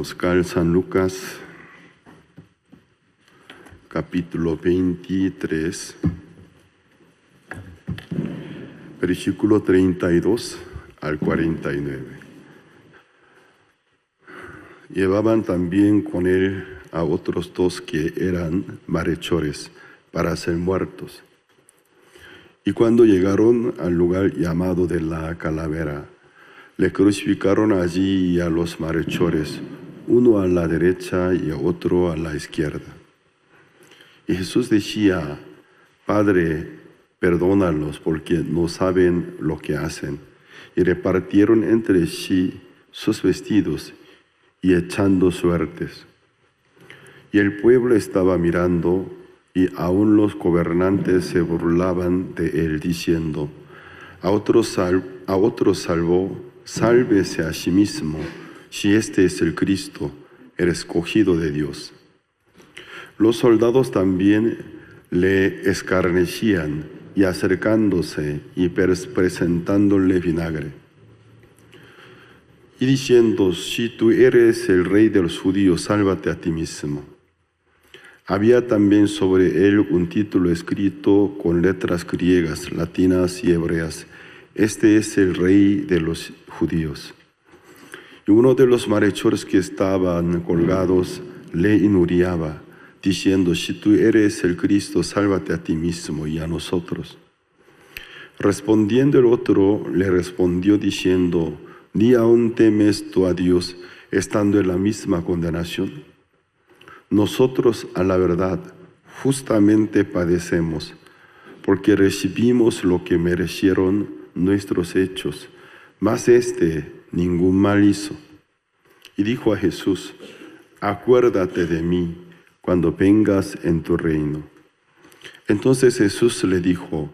buscar San Lucas, capítulo 23, versículo 32 al 49. Llevaban también con él a otros dos que eran malhechores para ser muertos. Y cuando llegaron al lugar llamado de la Calavera, le crucificaron allí a los malhechores, uno a la derecha y otro a la izquierda. Y Jesús decía: Padre, perdónalos porque no saben lo que hacen. Y repartieron entre sí sus vestidos y echando suertes. Y el pueblo estaba mirando, y aún los gobernantes se burlaban de él, diciendo: a otros salvó, sálvese a sí mismo, si este es el Cristo, el escogido de Dios. Los soldados también le escarnecían, y acercándose y presentándole vinagre, y diciendo: si tú eres el rey de los judíos, sálvate a ti mismo. Había también sobre él un título escrito con letras griegas, latinas y hebreas: este es el rey de los judíos. Y uno de los malhechores que estaban colgados le injuriaba, diciendo: si tú eres el Cristo, sálvate a ti mismo y a nosotros. Respondiendo el otro, le respondió diciendo: ¿ni aún temes tú a Dios, estando en la misma condenación? Nosotros, a la verdad, justamente padecemos, porque recibimos lo que merecieron nuestros hechos, mas este ningún mal hizo. Y dijo a Jesús: acuérdate de mí cuando vengas en tu reino. Entonces Jesús le dijo: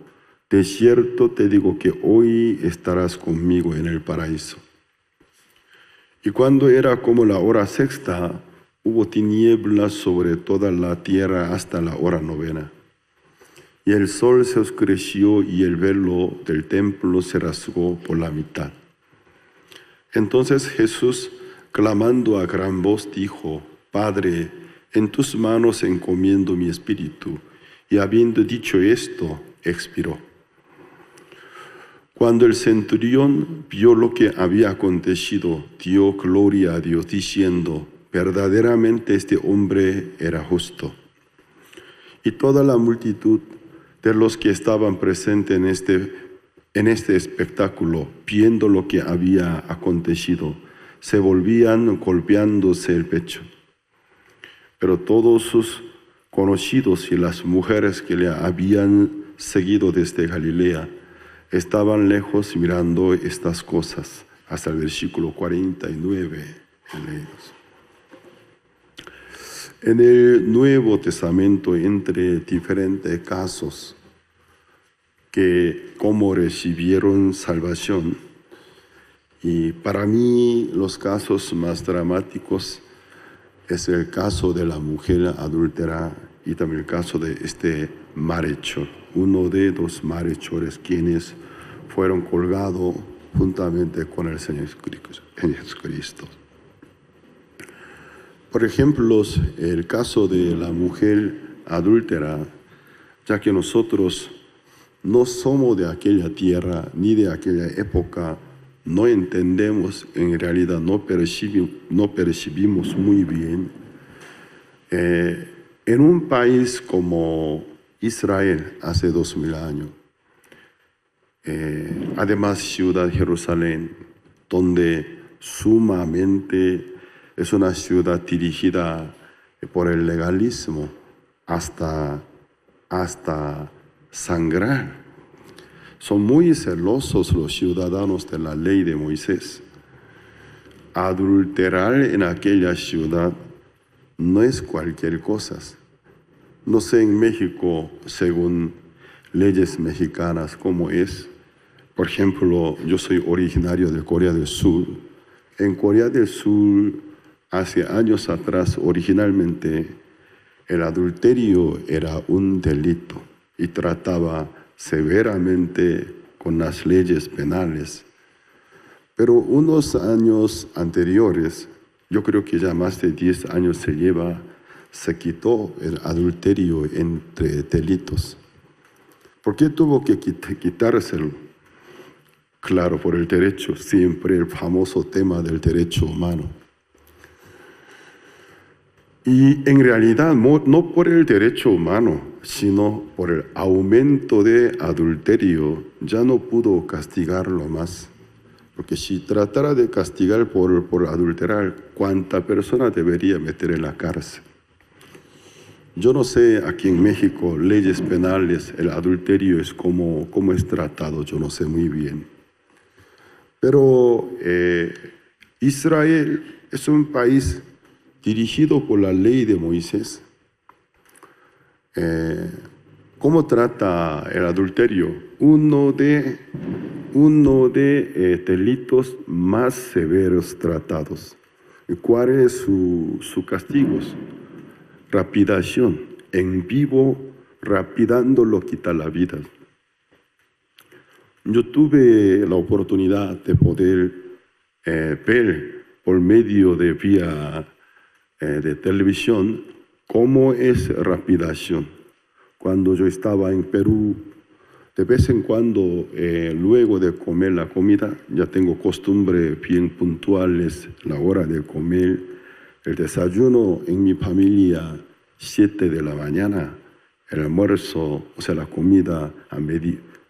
de cierto te digo que hoy estarás conmigo en el paraíso. Y cuando era como la hora sexta, hubo tinieblas sobre toda la tierra hasta la hora novena. Y el sol se oscureció y el velo del templo se rasgó por la mitad. Entonces Jesús, clamando a gran voz, dijo: Padre, en tus manos encomiendo mi espíritu. Y habiendo dicho esto, expiró. Cuando el centurión vio lo que había acontecido, dio gloria a Dios, diciendo: verdaderamente este hombre era justo. Y toda la multitud de los que estaban presentes en este espectáculo, viendo lo que había acontecido, se volvían golpeándose el pecho. Pero todos sus conocidos y las mujeres que le habían seguido desde Galilea estaban lejos mirando estas cosas. Hasta el versículo 49 leemos. En el Nuevo Testamento, entre diferentes casos que cómo recibieron salvación, y para mí los casos más dramáticos es el caso de la mujer adúltera y también el caso de este malhechor, uno de dos malhechores quienes fueron colgados juntamente con el Señor Jesucristo. Por ejemplo, el caso de la mujer adúltera, ya que nosotros no somos de aquella tierra ni de aquella época, no entendemos, en realidad no percibimos muy bien. En un país como Israel hace 2000 años, además ciudad de Jerusalén, donde sumamente es una ciudad dirigida por el legalismo hasta sangrar. Son muy celosos los ciudadanos de la ley de Moisés. Adulterar en aquella ciudad no es cualquier cosa. No sé en México, según leyes mexicanas, cómo es. Por ejemplo, yo soy originario de Corea del Sur. En Corea del Sur, hace años atrás, originalmente, el adulterio era un delito y trataba severamente con las leyes penales. Pero unos años anteriores, yo creo que ya más de 10 años se quitó el adulterio entre delitos. ¿Por qué tuvo que quitárselo? Claro, por el derecho, siempre el famoso tema del derecho humano. Y en realidad no por el derecho humano, sino por el aumento de adulterio, ya no pudo castigarlo más. Porque si tratara de castigar por adulterar, ¿cuánta persona debería meter en la cárcel? Yo no sé aquí en México, leyes penales, el adulterio es cómo es tratado, yo no sé muy bien. Pero Israel es un país dirigido por la ley de Moisés. ¿Cómo trata el adulterio? Uno de delitos más severos tratados. ¿Cuál es su castigo? Rapidación. En vivo, rapidándolo quita la vida. Yo tuve la oportunidad de poder ver por medio de vía de televisión cómo es rapidación. Cuando yo estaba en Perú, de vez en cuando, luego de comer la comida, ya tengo costumbre bien puntuales, la hora de comer, el desayuno en mi familia, 7 de la mañana, el almuerzo, o sea, la comida a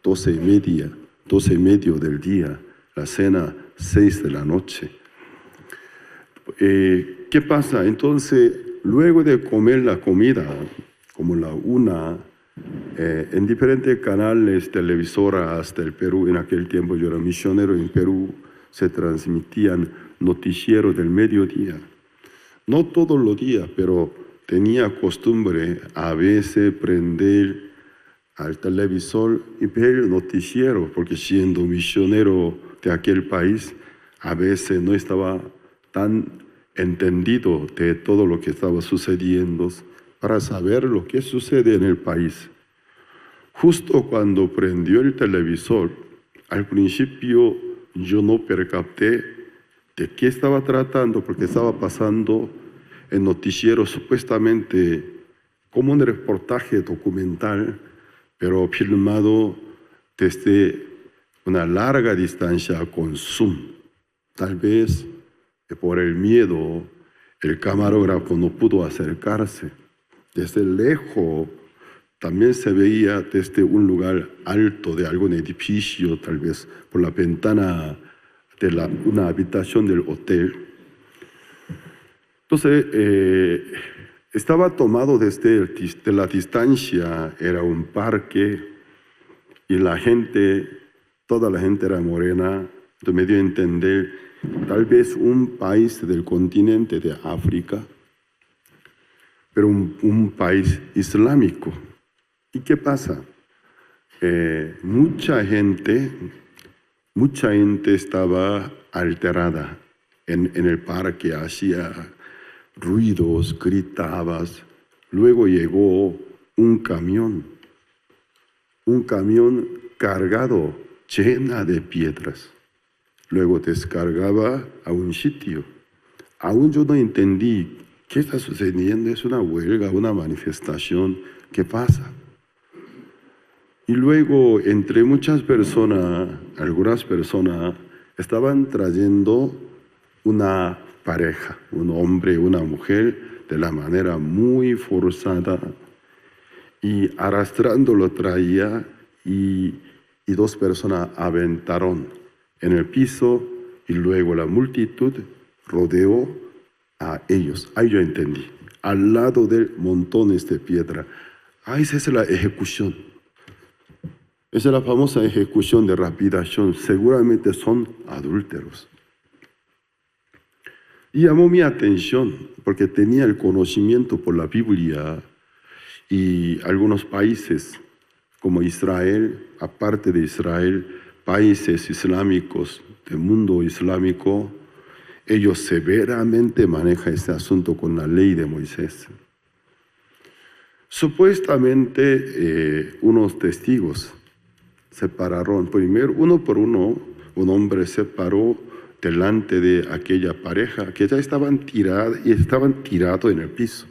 12 y medio del día, la cena 6 de la noche. ¿Qué pasa? Entonces, luego de comer la comida, como la 1, en diferentes canales, televisoras del Perú, en aquel tiempo yo era misionero en Perú, se transmitían noticieros del mediodía. No todos los días, pero tenía costumbre a veces prender al televisor y ver el noticiero, porque siendo misionero de aquel país, a veces no estaba tan entendido de todo lo que estaba sucediendo para saber lo que sucede en el país. Justo cuando prendió el televisor, al principio yo no percaté de qué estaba tratando, porque estaba pasando el noticiero supuestamente como un reportaje documental, pero filmado desde una larga distancia con zoom. Tal vez por el miedo, el camarógrafo no pudo acercarse. Desde lejos también se veía desde un lugar alto de algún edificio, tal vez por la ventana de una habitación del hotel. Entonces, estaba tomado desde la distancia, era un parque y la gente, toda la gente era morena. Entonces me dio a entender, tal vez un país del continente de África, pero un país islámico. ¿Y qué pasa? Mucha gente estaba alterada en el parque, hacía ruidos, gritabas. Luego llegó un camión cargado, llena de piedras. Luego descargaba a un sitio. Aún yo no entendí qué está sucediendo, es una huelga, una manifestación, ¿qué pasa? Y luego, entre muchas personas, algunas personas estaban trayendo una pareja, un hombre y una mujer, de la manera muy forzada, y arrastrándolo traía, y 2 personas aventaron en el piso, y luego la multitud rodeó a ellos. Ahí yo entendí, al lado de montones de piedra. Esa es la ejecución. Esa es la famosa ejecución de rapidación. Seguramente son adúlteros. Y llamó mi atención porque tenía el conocimiento por la Biblia, y algunos países como Israel, aparte de Israel, países islámicos del mundo islámico, ellos severamente manejan este asunto con la ley de Moisés. Supuestamente unos testigos se pararon, primero uno por uno, un hombre se paró delante de aquella pareja que ya estaban tirados en el piso.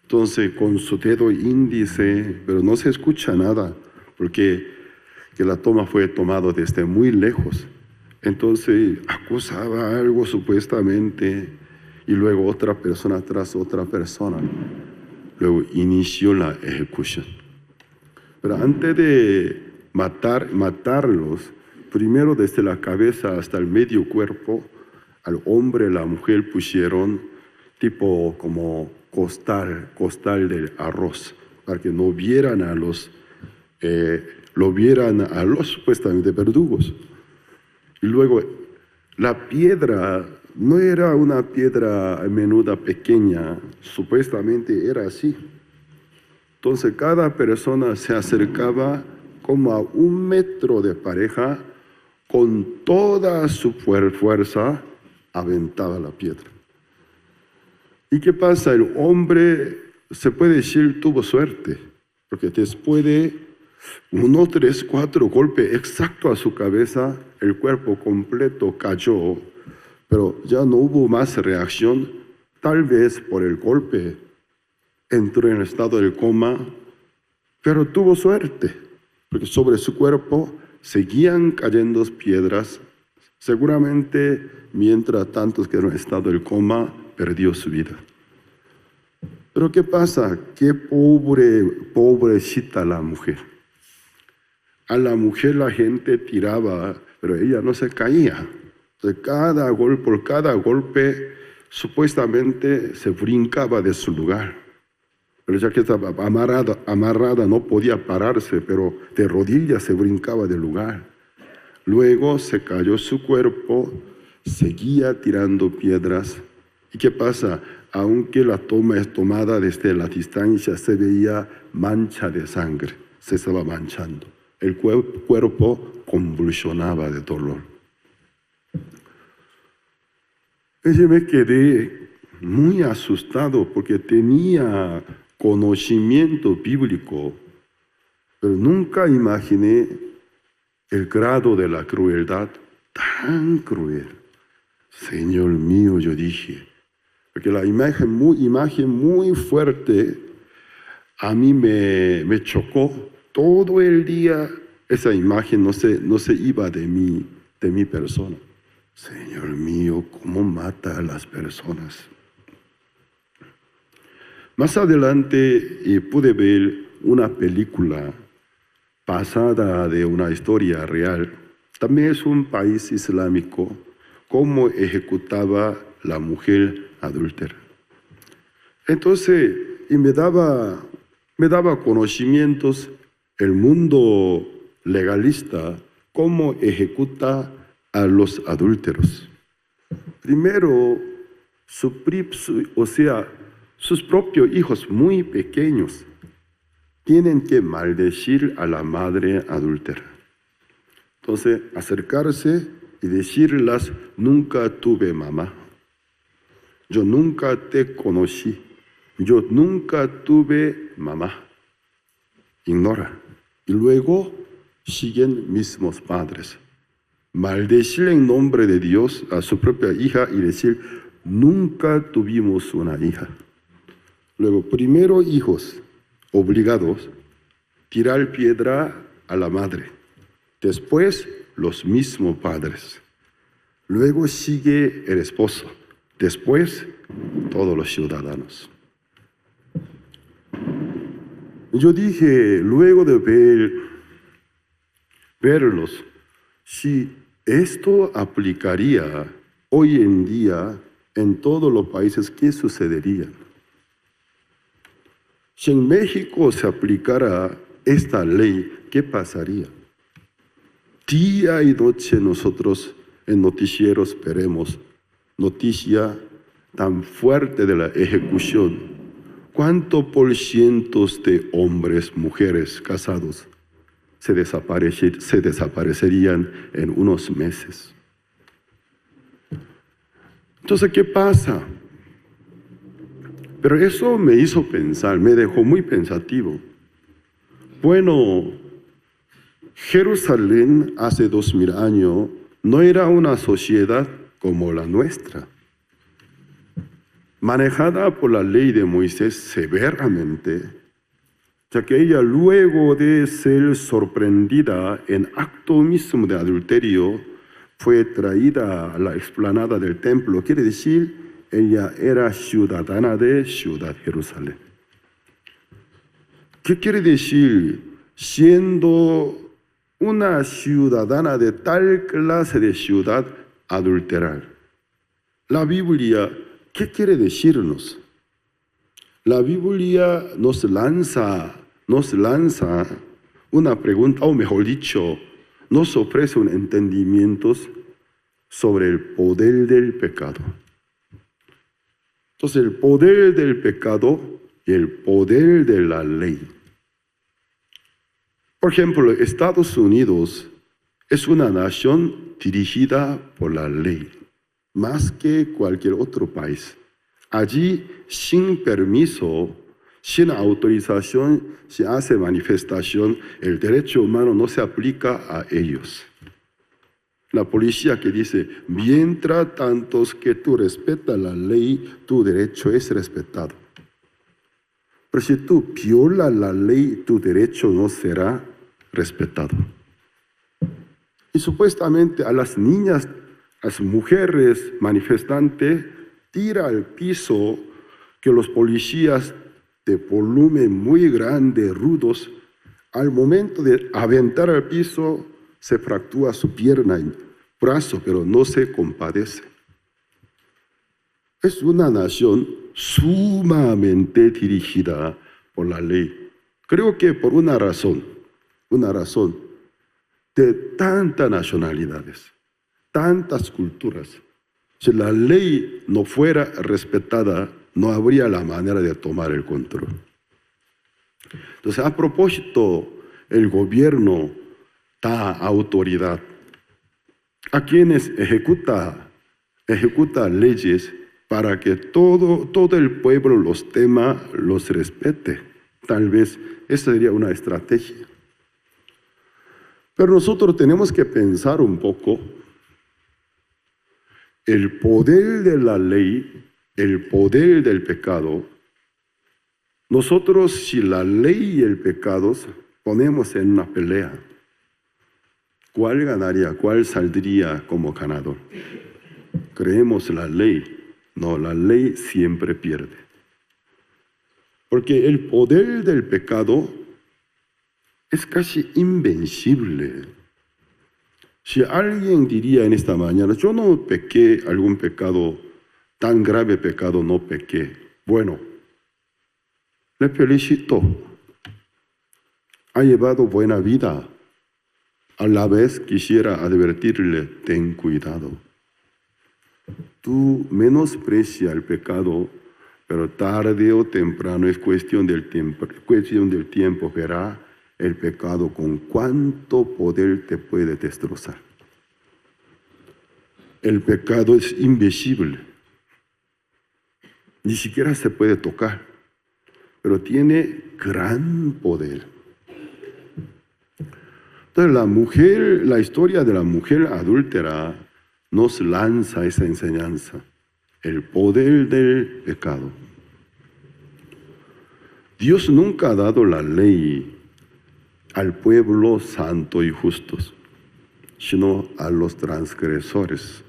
Entonces, con su dedo índice, pero no se escucha nada, porque que la toma fue tomada desde muy lejos. Entonces, acusaba algo supuestamente, y luego otra persona tras otra persona. Luego inició la ejecución. Pero antes de matarlos, primero desde la cabeza hasta el medio cuerpo, al hombre y la mujer pusieron tipo como costal del arroz, para que no vieran a los supuestamente verdugos. Y luego la piedra no era una piedra menuda pequeña, supuestamente era así. Entonces cada persona se acercaba como a 1 metro de pareja, con toda su fuerza aventaba la piedra. ¿Y qué pasa? El hombre, se puede decir, tuvo suerte, porque después de 1, 3, 4 golpes exactos a su cabeza, el cuerpo completo cayó, pero ya no hubo más reacción. Tal vez por el golpe entró en el estado del coma, pero tuvo suerte, porque sobre su cuerpo seguían cayendo piedras. Seguramente, mientras tanto quedó en estado del coma, perdió su vida. Pero ¿qué pasa? Qué pobrecita la mujer. A la mujer la gente tiraba, pero ella no se caía. Entonces, por cada golpe, supuestamente se brincaba de su lugar. Pero ya que estaba amarrada, no podía pararse, pero de rodillas se brincaba del lugar. Luego se cayó su cuerpo, seguía tirando piedras. ¿Y qué pasa? Aunque la toma es tomada desde la distancia, se veía mancha de sangre, se estaba manchando. El cuerpo convulsionaba de dolor. Yo me quedé muy asustado porque tenía conocimiento bíblico, pero nunca imaginé el grado de la crueldad tan cruel. Señor mío, yo dije, porque la imagen muy fuerte a mí me chocó. Todo el día esa imagen no se iba de mi persona. Señor mío, ¿cómo mata a las personas? Más adelante pude ver una película basada de una historia real. También es un país islámico, cómo ejecutaba la mujer adúltera. Entonces, y me daba conocimientos el mundo legalista, cómo ejecuta a los adúlteros. Primero, sus propios hijos muy pequeños tienen que maldecir a la madre adúltera. Entonces, acercarse y decirles: nunca tuve mamá, yo nunca te conocí, yo nunca tuve mamá. Ignora. Y luego siguen mismos padres. Maldecir en nombre de Dios a su propia hija y decir: nunca tuvimos una hija. Luego, primero hijos obligados, tirar piedra a la madre. Después, los mismos padres. Luego sigue el esposo. Después, todos los ciudadanos. Yo dije, luego de verlos, si esto aplicaría hoy en día en todos los países, ¿qué sucedería? Si en México se aplicara esta ley, ¿qué pasaría? Día y noche nosotros en noticieros veremos noticia tan fuerte de la ejecución. ¿Cuánto por cientos de hombres, mujeres casados se desaparecerían en unos meses? Entonces, ¿qué pasa? Pero eso me hizo pensar, me dejó muy pensativo. Bueno, Jerusalén hace 2000 años no era una sociedad como la nuestra, manejada por la ley de Moisés severamente, ya que ella, luego de ser sorprendida en acto mismo de adulterio, fue traída a la explanada del templo. Quiere decir, ella era ciudadana de Ciudad Jerusalén. ¿Qué quiere decir? Siendo una ciudadana de tal clase de ciudad, adulterar. La Biblia, ¿qué quiere decirnos? La Biblia nos lanza una pregunta, o mejor dicho, nos ofrece un entendimiento sobre el poder del pecado. Entonces, el poder del pecado y el poder de la ley. Por ejemplo, Estados Unidos es una nación dirigida por la ley, más que cualquier otro país. Allí, sin permiso, sin autorización, se hace manifestación, el derecho humano no se aplica a ellos. La policía que dice, mientras tantos que tú respetas la ley, tu derecho es respetado. Pero si tú violas la ley, tu derecho no será respetado. Y supuestamente a las niñas, a las mujeres manifestantes, tira al piso que los policías de volumen muy grande, rudos, al momento de aventar al piso, se fractura su pierna y brazo, pero no se compadece. Es una nación sumamente dirigida por la ley. Creo que por una razón de tantas nacionalidades, tantas culturas. Si la ley no fuera respetada, no habría la manera de tomar el control. Entonces, a propósito, el gobierno da autoridad a quienes ejecuta leyes para que todo el pueblo los tema, los respete. Tal vez esa sería una estrategia. Pero nosotros tenemos que pensar un poco el poder de la ley, el poder del pecado. Nosotros, si la ley y el pecado ponemos en una pelea, ¿cuál ganaría? ¿Cuál saldría como ganador? Creemos la ley. No, la ley siempre pierde. Porque el poder del pecado es casi invencible. Si alguien diría en esta mañana, yo no pequé algún pecado, tan grave pecado no pequé. Bueno, le felicito. Ha llevado buena vida. A la vez quisiera advertirle, ten cuidado. Tú menosprecia el pecado, pero tarde o temprano es cuestión del tiempo, verá el pecado con cuánto poder te puede destrozar. El pecado es invisible, ni siquiera se puede tocar, pero tiene gran poder. Entonces la historia de la mujer adúltera nos lanza esa enseñanza, el poder del pecado. Dios nunca ha dado la ley al pueblo santo y justo, sino a los transgresores,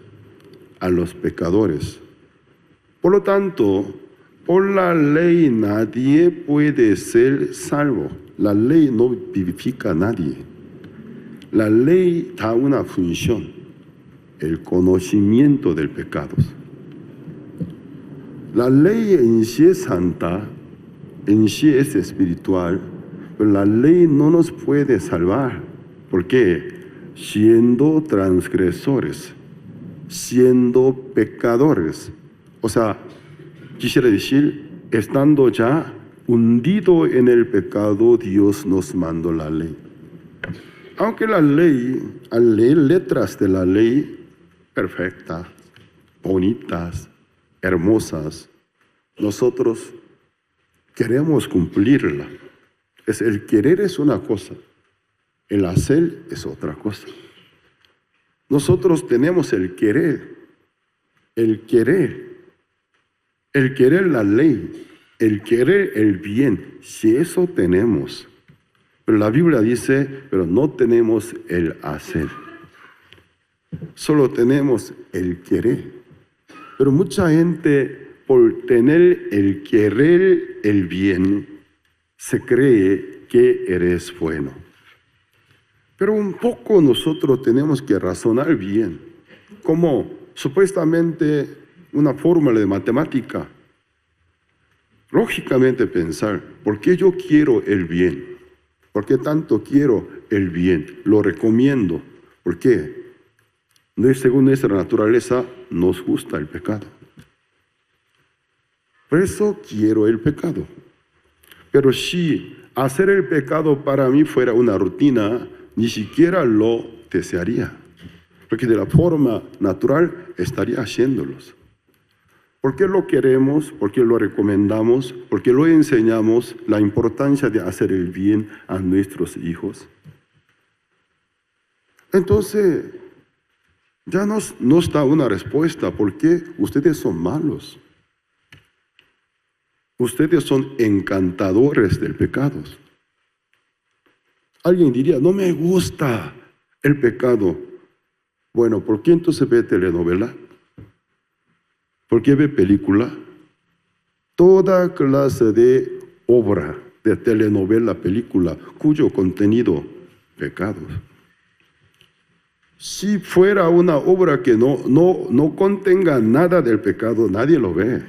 a los pecadores. Por lo tanto, por la ley nadie puede ser salvo. La ley no vivifica a nadie. La ley da una función, el conocimiento del pecado. La ley en sí es santa, en sí es espiritual, pero la ley no nos puede salvar. ¿Por qué? Siendo transgresores, siendo pecadores. O sea, quisiera decir, estando ya hundido en el pecado, Dios nos mandó la ley. Aunque la ley, al leer letras de la ley, perfectas, bonitas, hermosas, nosotros queremos cumplirla. El querer es una cosa, el hacer es otra cosa. nosotros tenemos el querer la ley, el querer el bien. Si eso tenemos, pero la Biblia dice, pero no tenemos el hacer. Solo tenemos el querer. Pero mucha gente, por tener el querer el bien, se cree que eres bueno. Pero un poco nosotros tenemos que razonar bien. Como supuestamente una fórmula de matemática. Lógicamente pensar, ¿por qué yo quiero el bien? ¿Por qué tanto quiero el bien? Lo recomiendo. ¿Por qué? Según nuestra naturaleza, nos gusta el pecado. Por eso quiero el pecado. Pero si hacer el pecado para mí fuera una rutina, ni siquiera lo desearía. Porque de la forma natural estaría haciéndolos. ¿Por qué lo queremos? ¿Por qué lo recomendamos? ¿Por qué lo enseñamos la importancia de hacer el bien a nuestros hijos? Entonces, ya nos da una respuesta. ¿Por qué ustedes son malos? Ustedes son encantadores del pecado. Alguien diría, no me gusta el pecado. Bueno, ¿por qué entonces ve telenovela? ¿Por qué ve película? Toda clase de obra, de telenovela, película, cuyo contenido, pecados. Si fuera una obra que no contenga nada del pecado, nadie lo ve.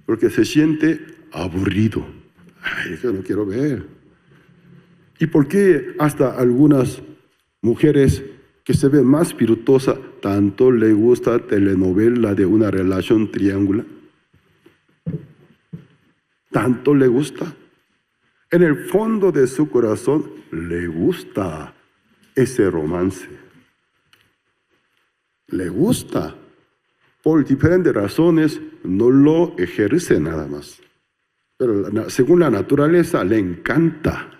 Porque se siente aburrido. Ay, yo no quiero ver. ¿Y por qué hasta algunas mujeres que se ven más virtuosas, tanto le gusta telenovela de una relación triangular? ¿Tanto le gusta? En el fondo de su corazón le gusta ese romance. Le gusta. Por diferentes razones no lo ejerce nada más. Pero según la naturaleza le encanta,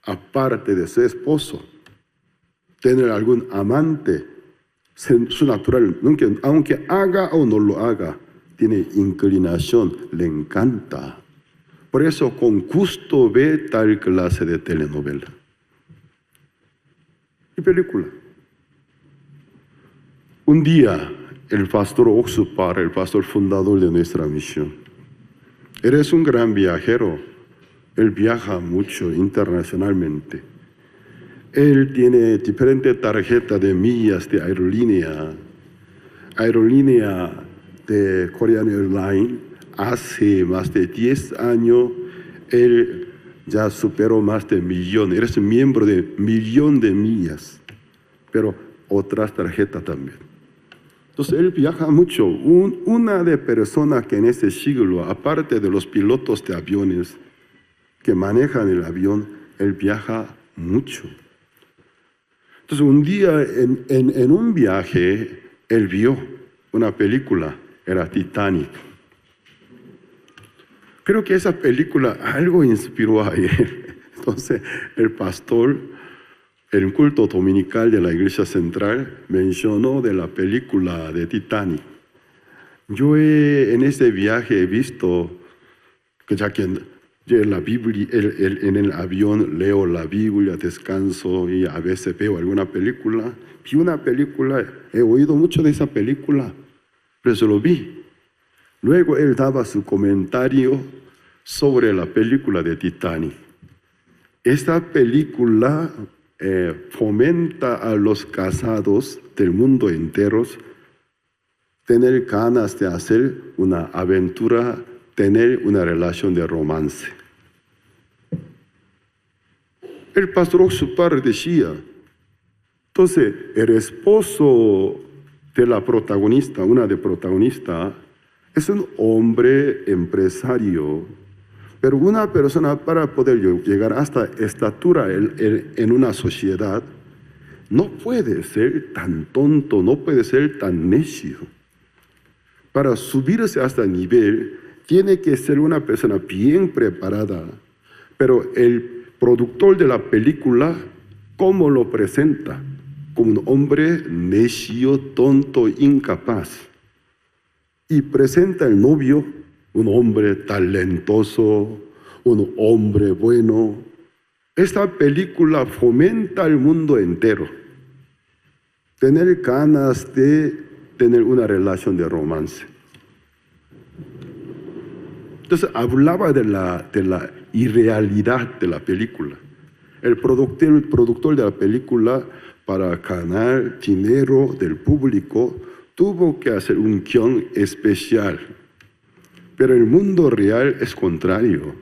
aparte de su esposo, tener algún amante. Su natural, aunque haga o no lo haga, tiene inclinación, le encanta. Por eso con gusto ve tal clase de telenovela y película. Un día, el pastor Oxupar, el pastor fundador de nuestra misión, él es un gran viajero. Él viaja mucho internacionalmente. Él tiene diferentes tarjetas de millas de aerolínea de Korean Airlines. Hace más de 10 años, él ya superó más de 1 millón. Él es miembro de 1 millón de millas, pero otras tarjetas también. Entonces, él viaja mucho. Una de personas que en este siglo, aparte de los pilotos de aviones que manejan el avión, él viaja mucho. Entonces, un día en un viaje, él vio una película, era Titanic. Creo que esa película algo inspiró a él. Entonces, el pastor, en el culto dominical de la iglesia central, mencionó de la película de Titanic. Yo en este viaje he visto, que ya que la Biblia, en el avión leo la Biblia, descanso y a veces veo alguna película. Vi una película, he oído mucho de esa película, pero se lo vi. Luego él daba su comentario sobre la película de Titanic. Esta película fomenta a los casados del mundo entero tener ganas de hacer una aventura, tener una relación de romance. El pastor Oxupar decía, entonces el esposo de la protagonista, una de protagonista, es un hombre empresario, pero una persona para poder llegar hasta estatura en una sociedad no puede ser tan tonto, no puede ser tan necio. Para subirse hasta el nivel, tiene que ser una persona bien preparada. Pero el productor de la película, ¿cómo lo presenta? como un hombre necio, tonto, incapaz. Y presenta al novio, un hombre talentoso, un hombre bueno. Esta película fomenta al mundo entero tener ganas de tener una relación de romance. Entonces hablaba de la irrealidad de la película. El productor de la película, para ganar dinero del público, tuvo que hacer un guión especial. Pero el mundo real es contrario.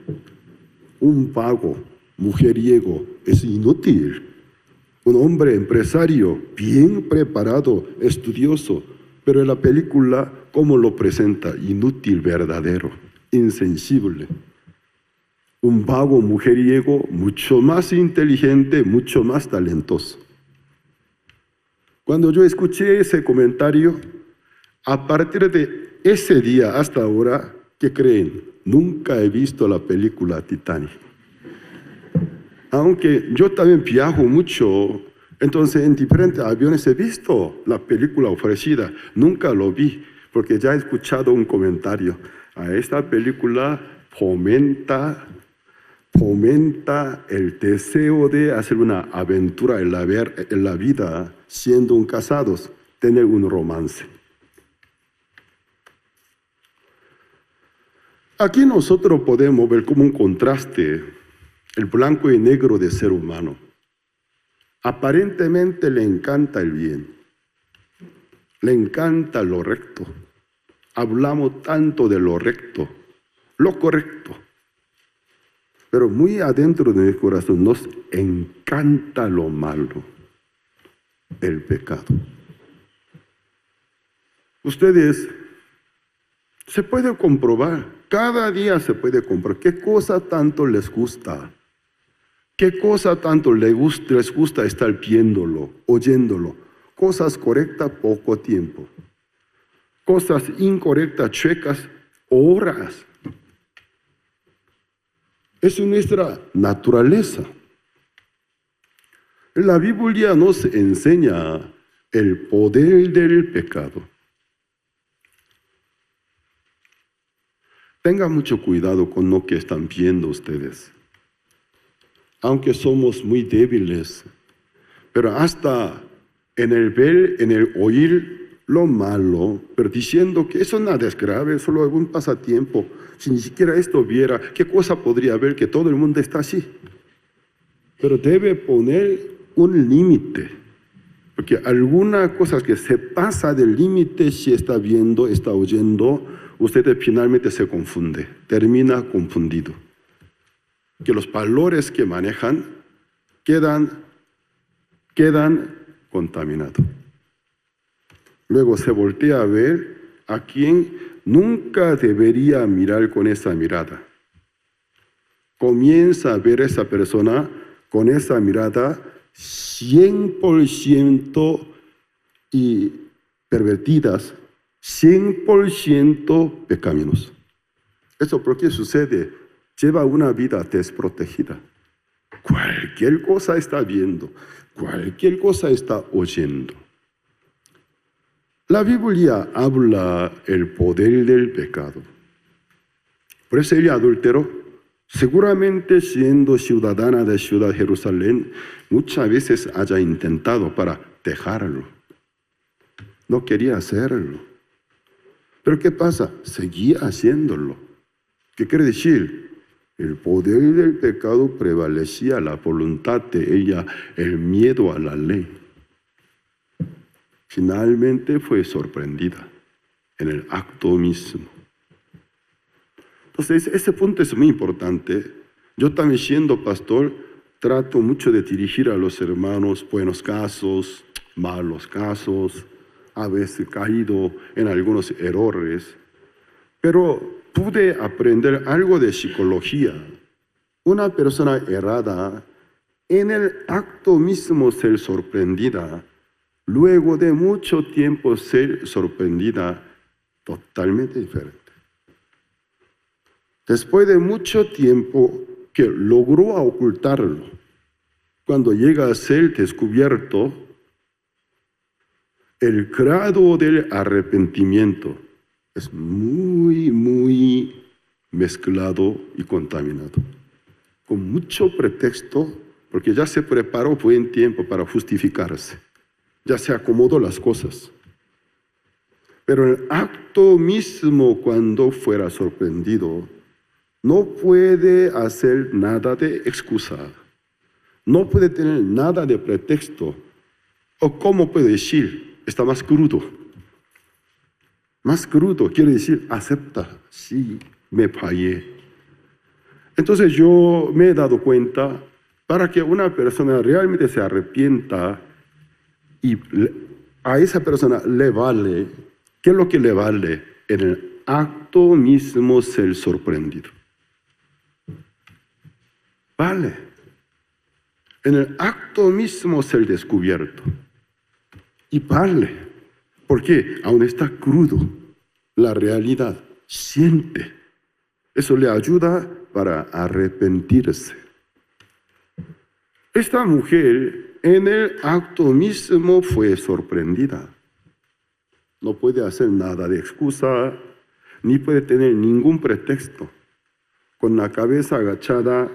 Un vago, mujeriego, es inútil. Un hombre empresario, bien preparado, estudioso, pero en la película, ¿cómo lo presenta? Inútil, verdadero, insensible. Un vago mujeriego mucho más inteligente, mucho más talentoso. Cuando yo escuché ese comentario, a partir de ese día hasta ahora, ¿qué creen? Nunca he visto la película Titanic. Aunque yo también viajo mucho, entonces en diferentes aviones he visto la película ofrecida. Nunca lo vi, porque ya he escuchado un comentario. A esta película fomenta el deseo de hacer una aventura en la vida, siendo un casados, tener un romance. Aquí nosotros podemos ver como un contraste el blanco y negro de ser humano. Aparentemente le encanta el bien, le encanta lo recto. Hablamos tanto de lo recto, lo correcto, pero muy adentro de mi corazón nos encanta lo malo, el pecado. Ustedes se puede comprobar, cada día se puede comprobar qué cosa tanto les gusta. ¿Qué cosa tanto les gusta estar viéndolo, oyéndolo? Cosas correctas, poco tiempo. Cosas incorrectas, chuecas, horas. Es nuestra naturaleza. La Biblia nos enseña el poder del pecado. Tengan mucho cuidado con lo que están viendo ustedes. Aunque somos muy débiles, pero hasta en el ver, en el oír lo malo, pero diciendo que eso nada es grave, solo un pasatiempo, si ni siquiera esto viera, ¿qué cosa podría haber que todo el mundo está así? Pero debe poner un límite, porque alguna cosa que se pasa del límite, si está viendo, está oyendo, usted finalmente se confunde, termina confundido. Que los valores que manejan quedan contaminados. Luego se voltea a ver a quien nunca debería mirar con esa mirada. Comienza a ver a esa persona con esa mirada 100% y pervertidas, 100% pecaminos. ¿Eso por qué sucede? Lleva una vida desprotegida. Cualquier cosa está viendo, cualquier cosa está oyendo. La Biblia habla el poder del pecado. Por eso el adúltero, seguramente siendo ciudadana de Ciudad Jerusalén, muchas veces haya intentado para dejarlo. No quería hacerlo. Pero ¿qué pasa? Seguía haciéndolo. ¿Qué quiere decir? El poder del pecado prevalecía, la voluntad de ella, el miedo a la ley. Finalmente fue sorprendida en el acto mismo. Entonces, ese punto es muy importante. Yo también, siendo pastor, trato mucho de dirigir a los hermanos buenos casos, malos casos, a veces caído en algunos errores, pero pude aprender algo de psicología. Una persona errada, en el acto mismo ser sorprendida, luego de mucho tiempo ser sorprendida, totalmente diferente. Después de mucho tiempo que logró ocultarlo, cuando llega a ser descubierto, el grado del arrepentimiento es muy mezclado y contaminado, con mucho pretexto, porque ya se preparó buen tiempo para justificarse, ya se acomodó las cosas. Pero el acto mismo, cuando fuera sorprendido, no puede hacer nada de excusa, no puede tener nada de pretexto. O cómo puede decir, está más crudo. Más crudo quiere decir, acepta, sí, me fallé. Entonces yo me he dado cuenta, para que una persona realmente se arrepienta y a esa persona le vale, ¿qué es lo que le vale? En el acto mismo ser sorprendido. Vale. En el acto mismo ser descubierto. Y vale. Porque aún está crudo la realidad. Siente. Eso le ayuda para arrepentirse. Esta mujer en el acto mismo fue sorprendida. No puede hacer nada de excusa, ni puede tener ningún pretexto. Con la cabeza agachada,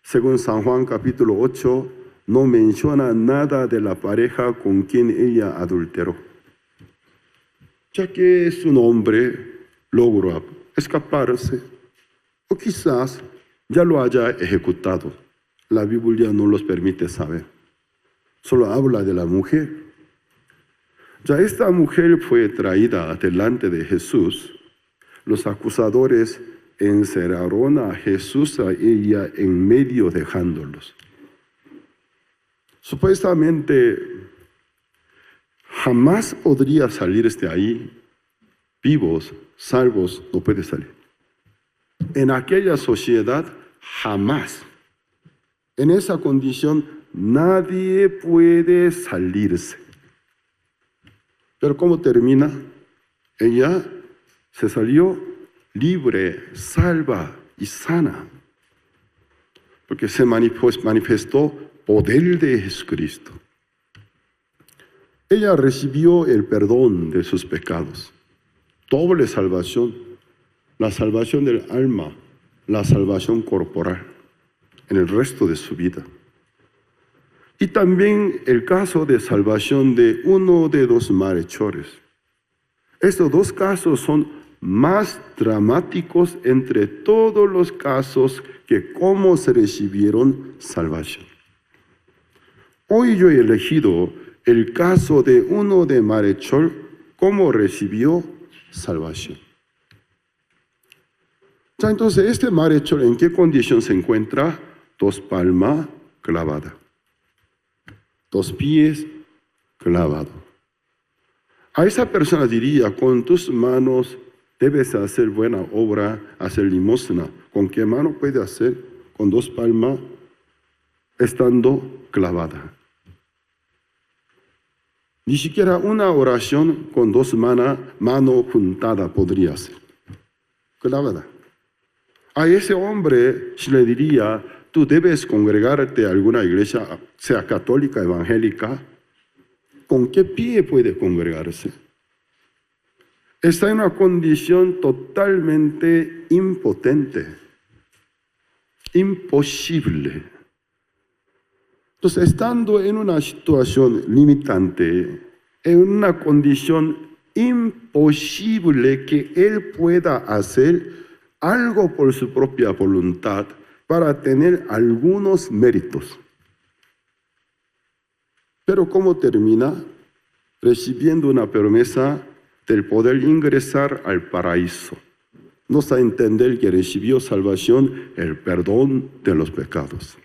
según San Juan capítulo 8, no menciona nada de la pareja con quien ella adulteró. Ya que su hombre logró escaparse, o quizás ya lo haya ejecutado. La Biblia no los permite saber. Solo habla de la mujer. Ya esta mujer fue traída delante de Jesús. Los acusadores encerraron a Jesús a ella en medio dejándolos. Supuestamente jamás podría salir de ahí vivos, salvos, no puede salir. En aquella sociedad jamás. En esa condición nadie puede salirse. Pero ¿cómo termina? Ella se salió libre, salva y sana. Porque se manifestó poder de Jesucristo. Ella recibió el perdón de sus pecados. Doble salvación. La salvación del alma, la salvación corporal en el resto de su vida. Y también el caso de salvación de uno de los malhechores. Estos dos casos son más dramáticos entre todos los casos que cómo se recibieron salvación. Hoy yo he elegido el caso de uno de malhechor, cómo recibió salvación. Entonces, este malhechor, ¿en qué condición se encuentra? 2 palmas clavadas. 2 pies clavados. A esa persona diría, con tus manos debes hacer buena obra, hacer limosna. ¿Con qué mano puede hacer? Con 2 palmas estando clavada. Ni siquiera una oración con 2 manos juntadas podría hacer. Clavada. A ese hombre se le diría, tú debes congregarte a alguna iglesia, sea católica, evangélica. ¿Con qué pie puede congregarse? Está en una condición totalmente impotente, imposible. Entonces, estando en una situación limitante, en una condición imposible que él pueda hacer algo por su propia voluntad para tener algunos méritos. Pero ¿cómo termina? Recibiendo una promesa del poder ingresar al paraíso. Nos da a entender que recibió salvación, el perdón de los pecados.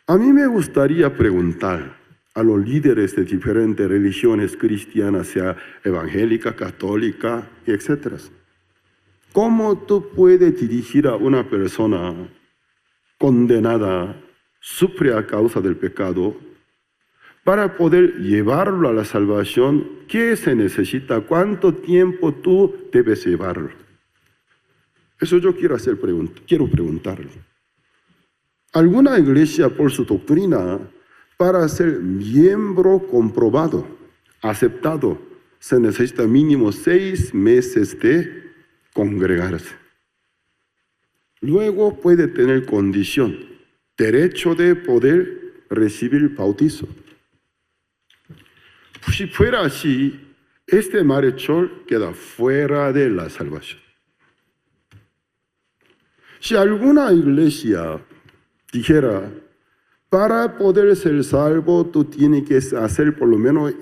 A mí me gustaría preguntar a los líderes de diferentes religiones cristianas, sea evangélica, católica, etc. ¿Cómo tú puedes dirigir a una persona condenada, sufre a causa del pecado, para poder llevarlo a la salvación? ¿Qué se necesita? ¿Cuánto tiempo tú debes llevarlo? Eso yo quiero preguntarlo. Alguna iglesia, por su doctrina, Para ser miembro comprobado, aceptado, se necesita mínimo 6 meses de congregarse. Luego puede tener condición, derecho de poder recibir bautizo. Si fuera así, este malhechor queda fuera de la salvación. Si alguna iglesia dijera, para poder ser salvo, tú tienes que hacer por lo menos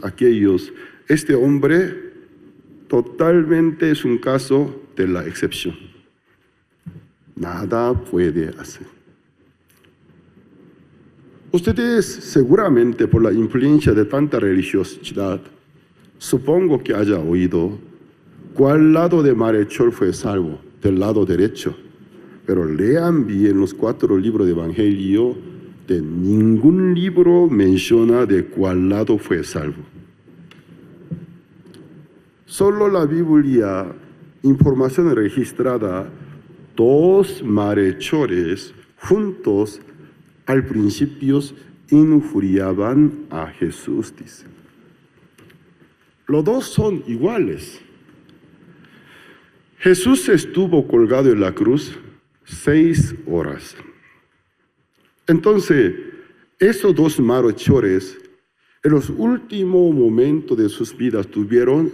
aquellos. Este hombre totalmente es un caso de la excepción. Nada puede hacer. Ustedes seguramente por la influencia de tanta religiosidad, supongo que haya oído cuál lado de malhechor fue salvo, del lado derecho. Pero lean bien los 4 libros de Evangelio, de ningún libro menciona de cuál lado fue salvo. Solo la Biblia, información registrada, 2 malhechores juntos al principio injuriaban a Jesús, dice. Los 2 son iguales. Jesús estuvo colgado en la cruz 6 horas. Entonces, esos 2 malhechores, en los últimos momentos de sus vidas, tuvieron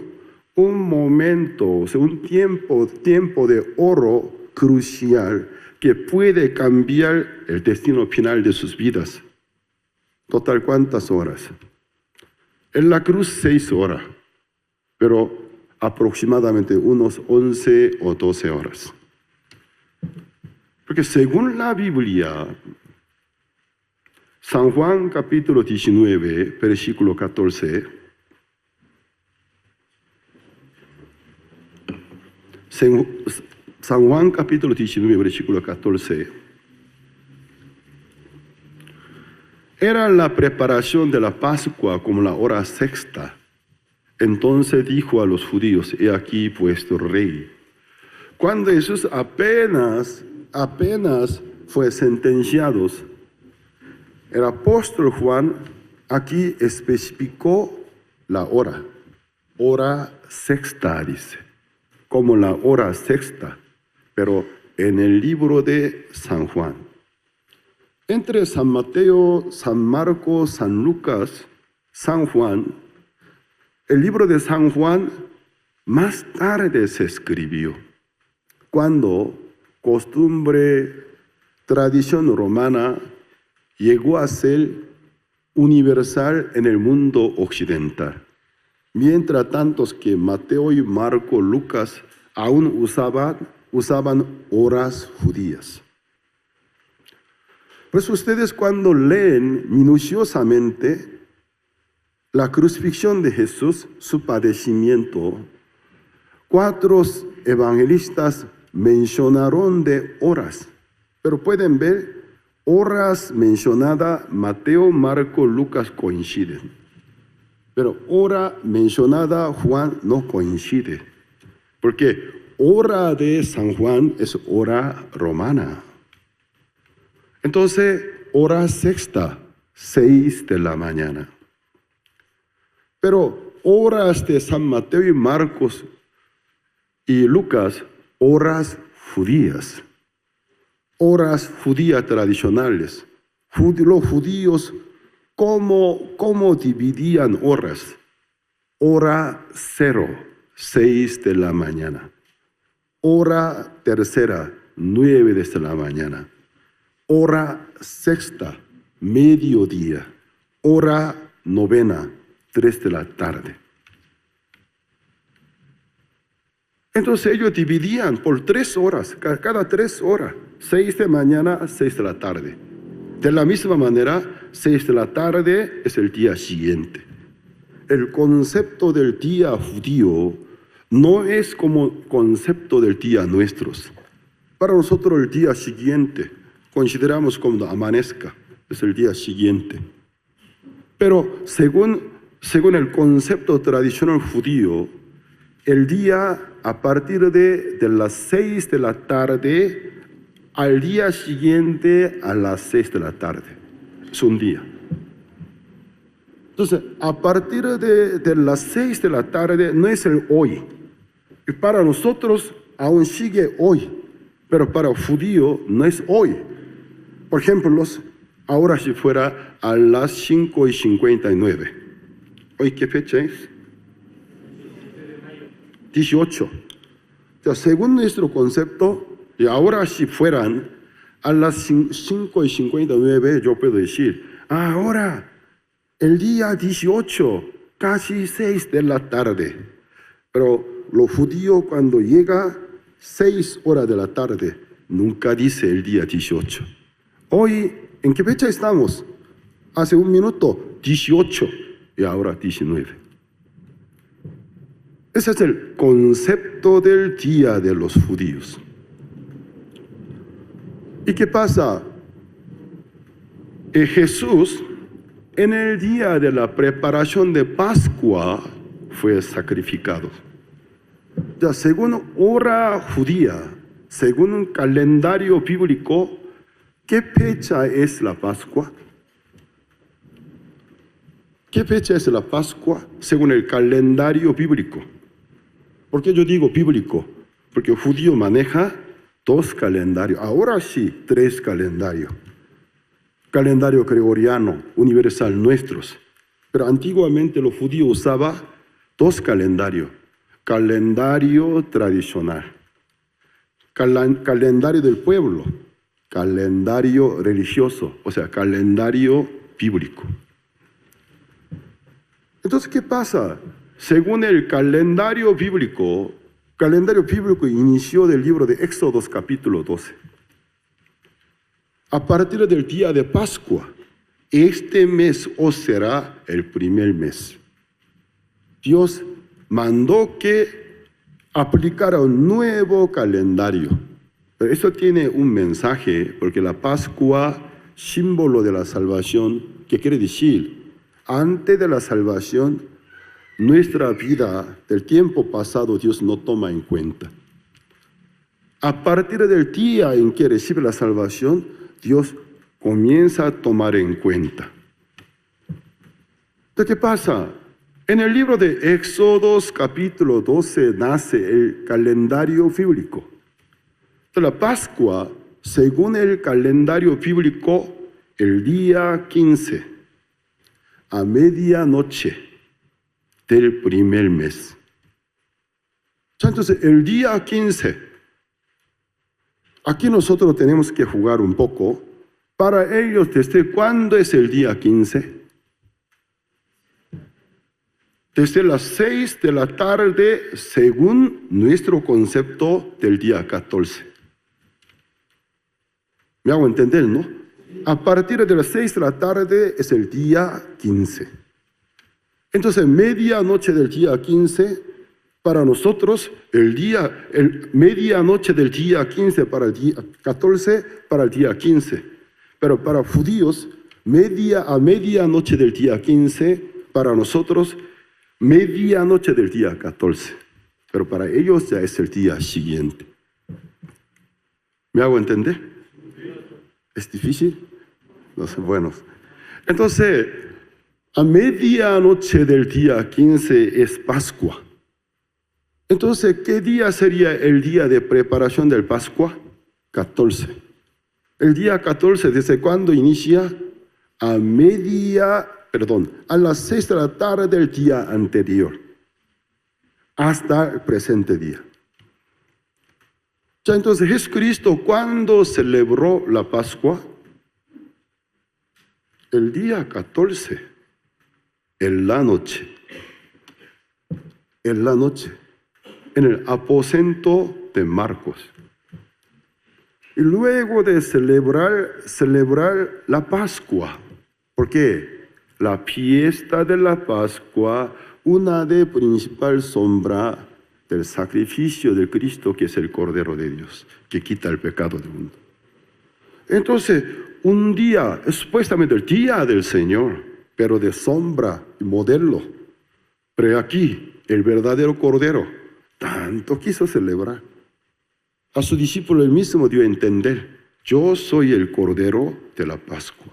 un momento, un tiempo de oro crucial que puede cambiar el destino final de sus vidas. Total, ¿cuántas horas? En la cruz 6 horas, pero aproximadamente unos 11 o 12 horas. Porque según la Biblia, San Juan capítulo 19, versículo 14, San Juan capítulo 19, versículo 14, era la preparación de la Pascua como la hora sexta. Entonces dijo a los judíos, he aquí vuestro rey. Cuando Jesús apenas fue sentenciado, el apóstol Juan aquí especificó la hora sexta, dice, como la hora sexta, pero en el libro de San Juan. Entre San Mateo, San Marcos, San Lucas, San Juan, el libro de San Juan más tarde se escribió, cuando costumbre, tradición romana llegó a ser universal en el mundo occidental. Mientras tantos que Mateo y Marco, Lucas aún usaban horas judías. Pues ustedes cuando leen minuciosamente la crucifixión de Jesús, su padecimiento, 4 evangelistas mencionaron de horas, pero pueden ver, horas mencionadas, Mateo, Marco, Lucas coinciden. Pero hora mencionada Juan no coincide, porque hora de San Juan es hora romana. Entonces, hora sexta, 6 de la mañana. Pero horas de San Mateo y Marcos y Lucas, horas judías tradicionales. Los judíos, ¿cómo dividían horas? Hora 0, 6 de la mañana. Hora tercera, 9 de la mañana. Hora sexta, mediodía. Hora novena, 3 de la tarde. Entonces ellos dividían por 3 horas, cada 3 horas, 6 de mañana, 6 de la tarde. De la misma manera, 6 de la tarde es el día siguiente. El concepto del día judío no es como concepto del día nuestros. Para nosotros el día siguiente, consideramos como amanezca, es el día siguiente. Pero según el concepto tradicional judío, el día a partir de las 6 de la tarde al día siguiente a las 6 de la tarde. Es un día. Entonces, a partir de las 6 de la tarde no es el hoy. Y para nosotros aún sigue hoy, pero para el judío no es hoy. Por ejemplo, ahora si fuera a las 5:59. ¿Hoy qué fecha es? 18. O sea, según nuestro concepto, y ahora si fueran a las 5:59, yo puedo decir, ahora el día 18, casi 6 de la tarde. Pero los judíos cuando llega 6 horas de la tarde, nunca dice el día 18. Hoy, ¿en qué fecha estamos? Hace un minuto, 18 y ahora 19. Ese es el concepto del día de los judíos. ¿Y qué pasa? Jesús, en el día de la preparación de Pascua, fue sacrificado. Ya, según hora judía, según un calendario bíblico, ¿qué fecha es la Pascua? ¿Qué fecha es la Pascua según el calendario bíblico? ¿Por qué yo digo bíblico? Porque el judío maneja 2 calendarios, ahora sí 3 calendarios. Calendario gregoriano, universal, nuestros. Pero antiguamente los judíos usaban 2 calendarios. Calendario tradicional, calendario del pueblo, calendario religioso, o sea, calendario bíblico. Entonces, ¿qué pasa? Según el calendario bíblico inició del libro de Éxodo capítulo 12. A partir del día de Pascua, este mes os será el primer mes. Dios mandó que aplicara un nuevo calendario. Pero eso tiene un mensaje, porque la Pascua, símbolo de la salvación, ¿qué quiere decir? Antes de la salvación, nuestra vida del tiempo pasado Dios no toma en cuenta. A partir del día en que recibe la salvación, Dios comienza a tomar en cuenta. Entonces, ¿qué pasa? En el libro de Éxodo capítulo 12 nace el calendario bíblico. Entonces, la Pascua, según el calendario bíblico, el día 15, a medianoche del primer mes. Entonces, el día 15, aquí nosotros tenemos que jugar un poco. Para ellos, ¿desde cuándo es el día 15? Desde las 6 de la tarde, según nuestro concepto del día 14. ¿Me hago entender, no? A partir de las 6 de la tarde es el día 15. Entonces, medianoche del día 15, para nosotros, medianoche del día 15 para el día 14, para el día 15. Pero para judíos, a medianoche del día 15, para nosotros, medianoche del día 14. Pero para ellos ya es el día siguiente. ¿Me hago entender? ¿Es difícil? No sé, bueno. Entonces, a medianoche del día 15 es Pascua. Entonces, ¿qué día sería el día de preparación del Pascua? 14. El día 14, ¿desde cuándo inicia? A las 6 de la tarde del día anterior, hasta el presente día. Ya entonces, Jesucristo, ¿cuándo celebró la Pascua? El día 14, en la noche. En la noche, en el aposento de Marcos. Y luego de celebrar la Pascua, porque la fiesta de la Pascua, una de principal sombra del sacrificio de Cristo, que es el Cordero de Dios, que quita el pecado del mundo. Entonces, un día, supuestamente el día del Señor, pero de sombra y modelo. Pero aquí, el verdadero Cordero, tanto quiso celebrar. A su discípulo él mismo dio a entender, yo soy el Cordero de la Pascua.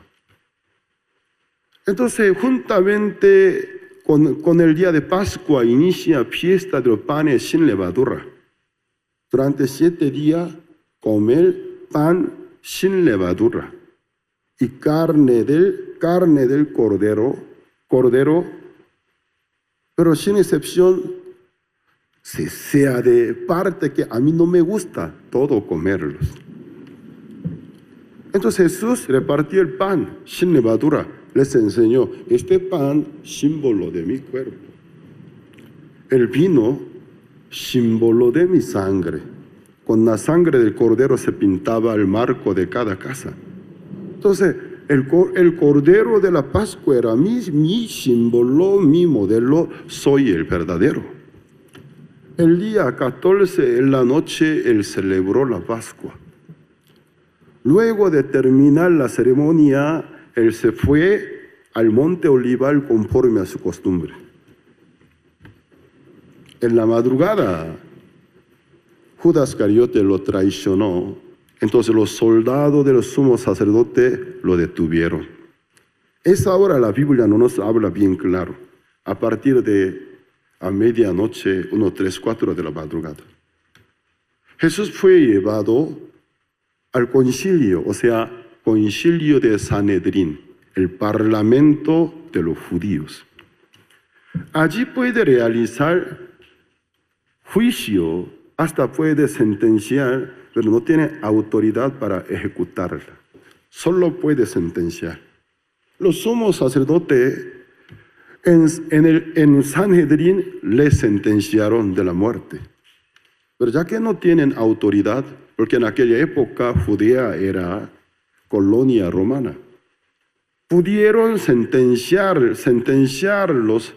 Entonces, juntamente con el día de Pascua inicia fiesta de los panes sin levadura. Durante 7 días comer pan sin levadura y carne del cordero, pero sin excepción, sea de parte que a mí no me gusta todo comerlos. Entonces Jesús repartió el pan sin levadura. Les enseñó, este pan, símbolo de mi cuerpo. El vino, símbolo de mi sangre. Con la sangre del cordero se pintaba el marco de cada casa. Entonces, el cordero de la Pascua era mi símbolo, mi modelo, soy el verdadero. El día 14 en la noche, él celebró la Pascua. Luego de terminar la ceremonia, él se fue al monte Olival conforme a su costumbre. En la madrugada, Judas Iscariote lo traicionó. Entonces los soldados del sumo sacerdote lo detuvieron. Esa hora la Biblia no nos habla bien claro. A partir de a medianoche, 1, 3, 4 de la madrugada. Jesús fue llevado al concilio, o sea, concilio de Sanedrín, el parlamento de los judíos. Allí puede realizar juicio, hasta puede sentenciar, pero no tiene autoridad para ejecutarla. Solo puede sentenciar. Los sumos sacerdotes en Sanedrín le sentenciaron de la muerte. Pero ya que no tienen autoridad, porque en aquella época Judea era colonia romana, pudieron sentenciarlos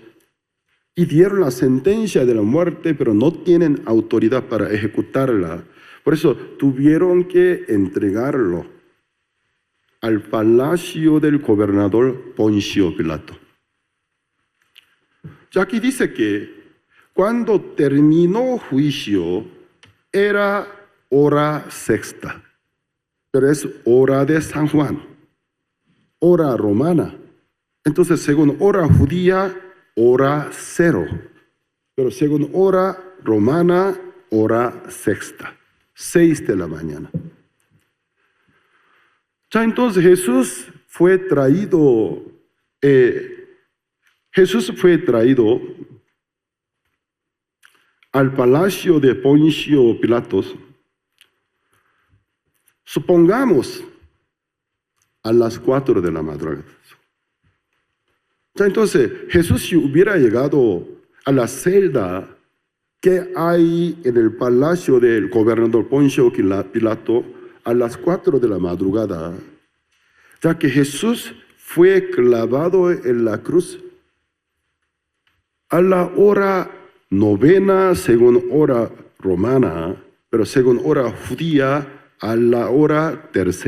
y dieron la sentencia de la muerte, pero no tienen autoridad para ejecutarla. Por eso tuvieron que entregarlo al palacio del gobernador Poncio Pilato. Ya aquí dice que cuando terminó juicio era hora sexta, pero es hora de San Juan, hora romana. Entonces, según hora judía, hora 0, pero según hora romana, hora sexta, 6 de la mañana. Ya entonces Jesús fue traído al palacio de Poncio Pilatos, supongamos a las 4 de la madrugada. Ya entonces Jesús, si hubiera llegado a la celda que hay en el palacio del gobernador Poncio Pilato a las 4 de la madrugada, ya que Jesús fue clavado en la cruz a la hora 9 según hora romana, pero según hora judía a la hora 3.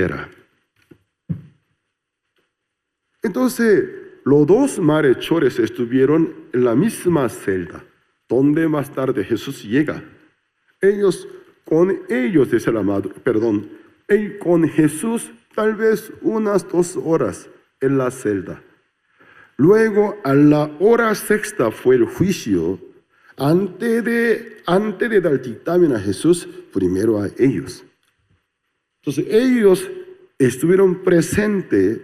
Entonces, los 2 malhechores estuvieron en la misma celda, donde más tarde Jesús llega. Con Jesús tal vez unas 2 horas en la celda. Luego, a la hora sexta fue el juicio. Antes de dar dictamen a Jesús, primero a ellos. Entonces, ellos estuvieron presentes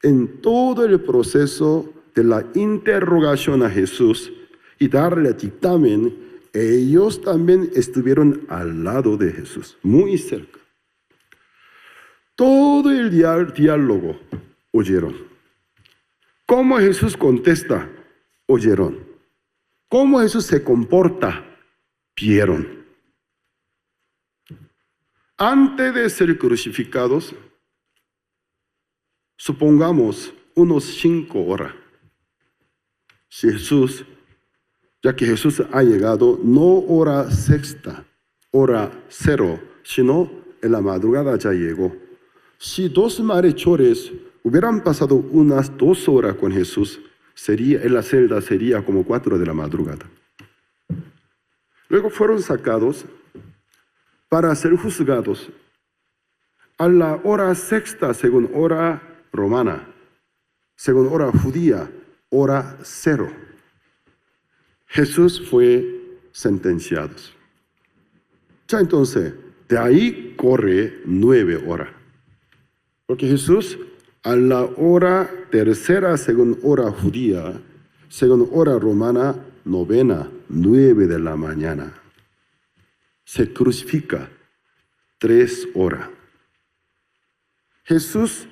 en todo el proceso de la interrogación a Jesús y darle dictamen. Ellos también estuvieron al lado de Jesús, muy cerca. Todo el diálogo oyeron. ¿Cómo Jesús contesta? Oyeron. ¿Cómo Jesús se comporta? Vieron. Antes de ser crucificados, supongamos unos 5 horas. Ya que Jesús ha llegado no hora sexta, hora 0, sino en la madrugada ya llegó. Si 2 malhechores hubieran pasado unas 2 horas con Jesús, en la celda sería como 4 de la madrugada. Luego fueron sacados para ser juzgados a la hora sexta según hora romana, según hora judía, hora 0. Jesús fue sentenciado. Ya entonces, de ahí corre 9 horas. Porque Jesús, a la hora tercera, según hora judía, según hora romana, novena, 9 de la mañana, se crucifica 3 horas. Jesús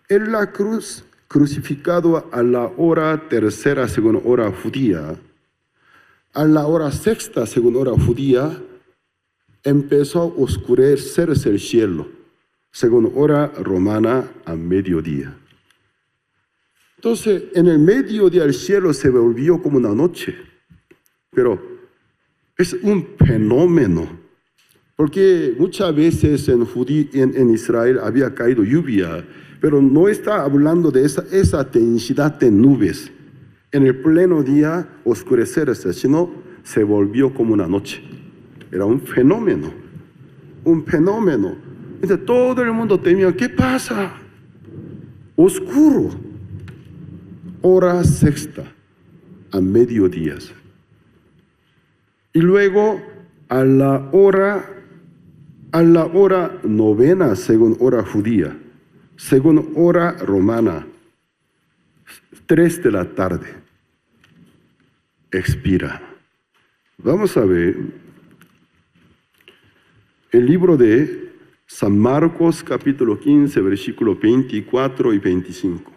en la cruz, crucificado a la hora tercera, según hora judía, a la hora sexta, según hora judía, empezó a oscurecerse el cielo, según hora romana, a mediodía. Entonces, en el mediodía el cielo se volvió como una noche, pero es un fenómeno, porque muchas veces en Israel había caído lluvia, pero no está hablando de esa densidad de nubes. En el pleno día oscurecerse, sino se volvió como una noche. Era un fenómeno, un fenómeno. Entonces todo el mundo temía, ¿qué pasa? Oscuro. Hora sexta, a mediodía. Y luego a la hora novena, según hora judía, según hora romana, 3 de la tarde, expira. Vamos a ver el libro de San Marcos, capítulo 15, versículos 24 y 25.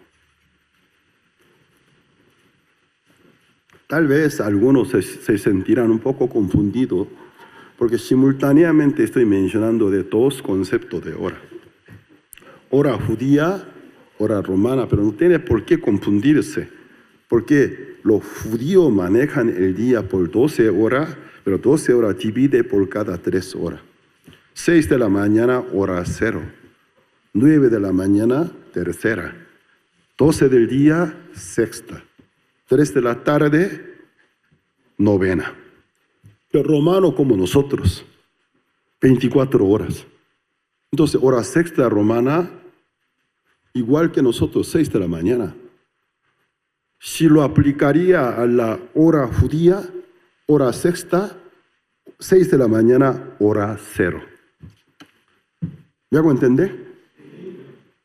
Tal vez algunos se sentirán un poco confundidos, porque simultáneamente estoy mencionando de 2 conceptos de hora. Hora judía, hora romana, pero no tiene por qué confundirse, porque los judíos manejan el día por 12 horas, pero 12 horas divide por cada 3 horas. 6 de la mañana, hora 0. 9 de la mañana, tercera. 12 del día, sexta. 3 de la tarde, novena. Pero romano como nosotros, 24 horas. Entonces, hora sexta romana, igual que nosotros, 6 de la mañana. Si lo aplicaría a la hora judía, hora sexta, 6 de la mañana, hora 0. ¿Me hago entender?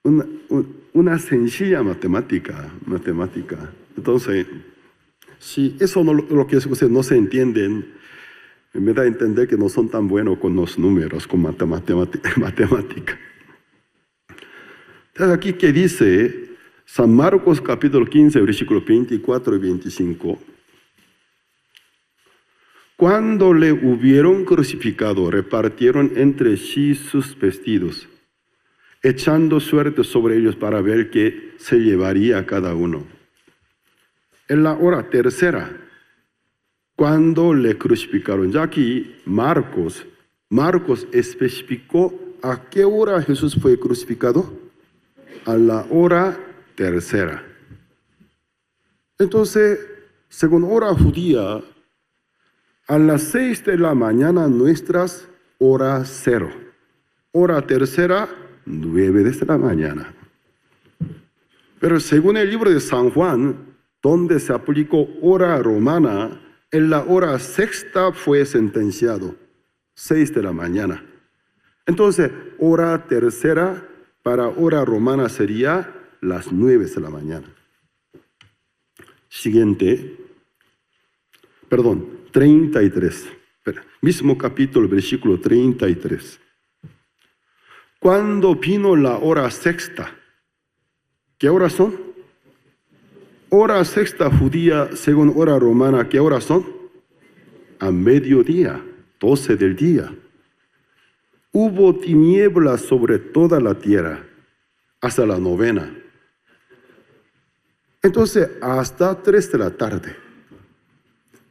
Una sencilla matemática. Entonces, si eso no lo que ustedes no se entienden, me da a entender que no son tan buenos con los números, con matemática. Entonces aquí que dice San Marcos capítulo 15, versículos 24 y 25. Cuando le hubieron crucificado, repartieron entre sí sus vestidos, echando suerte sobre ellos para ver qué se llevaría cada uno. En la hora tercera, cuando le crucificaron, ya aquí Marcos especificó a qué hora Jesús fue crucificado. A la hora tercera. Entonces, según hora judía, a las 6 de la mañana nuestras, hora 0. Hora tercera, 9 de la mañana. Pero según el libro de San Juan, donde se aplicó hora romana, en la hora sexta fue sentenciado, 6 de la mañana. Entonces, hora tercera para hora romana sería las 9 de la mañana. Siguiente, 33. Mismo capítulo, versículo 33. Cuando vino la hora sexta, ¿qué horas son? Hora sexta judía, según hora romana, ¿qué horas son? A mediodía, 12 del día. Hubo tinieblas sobre toda la tierra, hasta la novena. Entonces, hasta 3 de la tarde.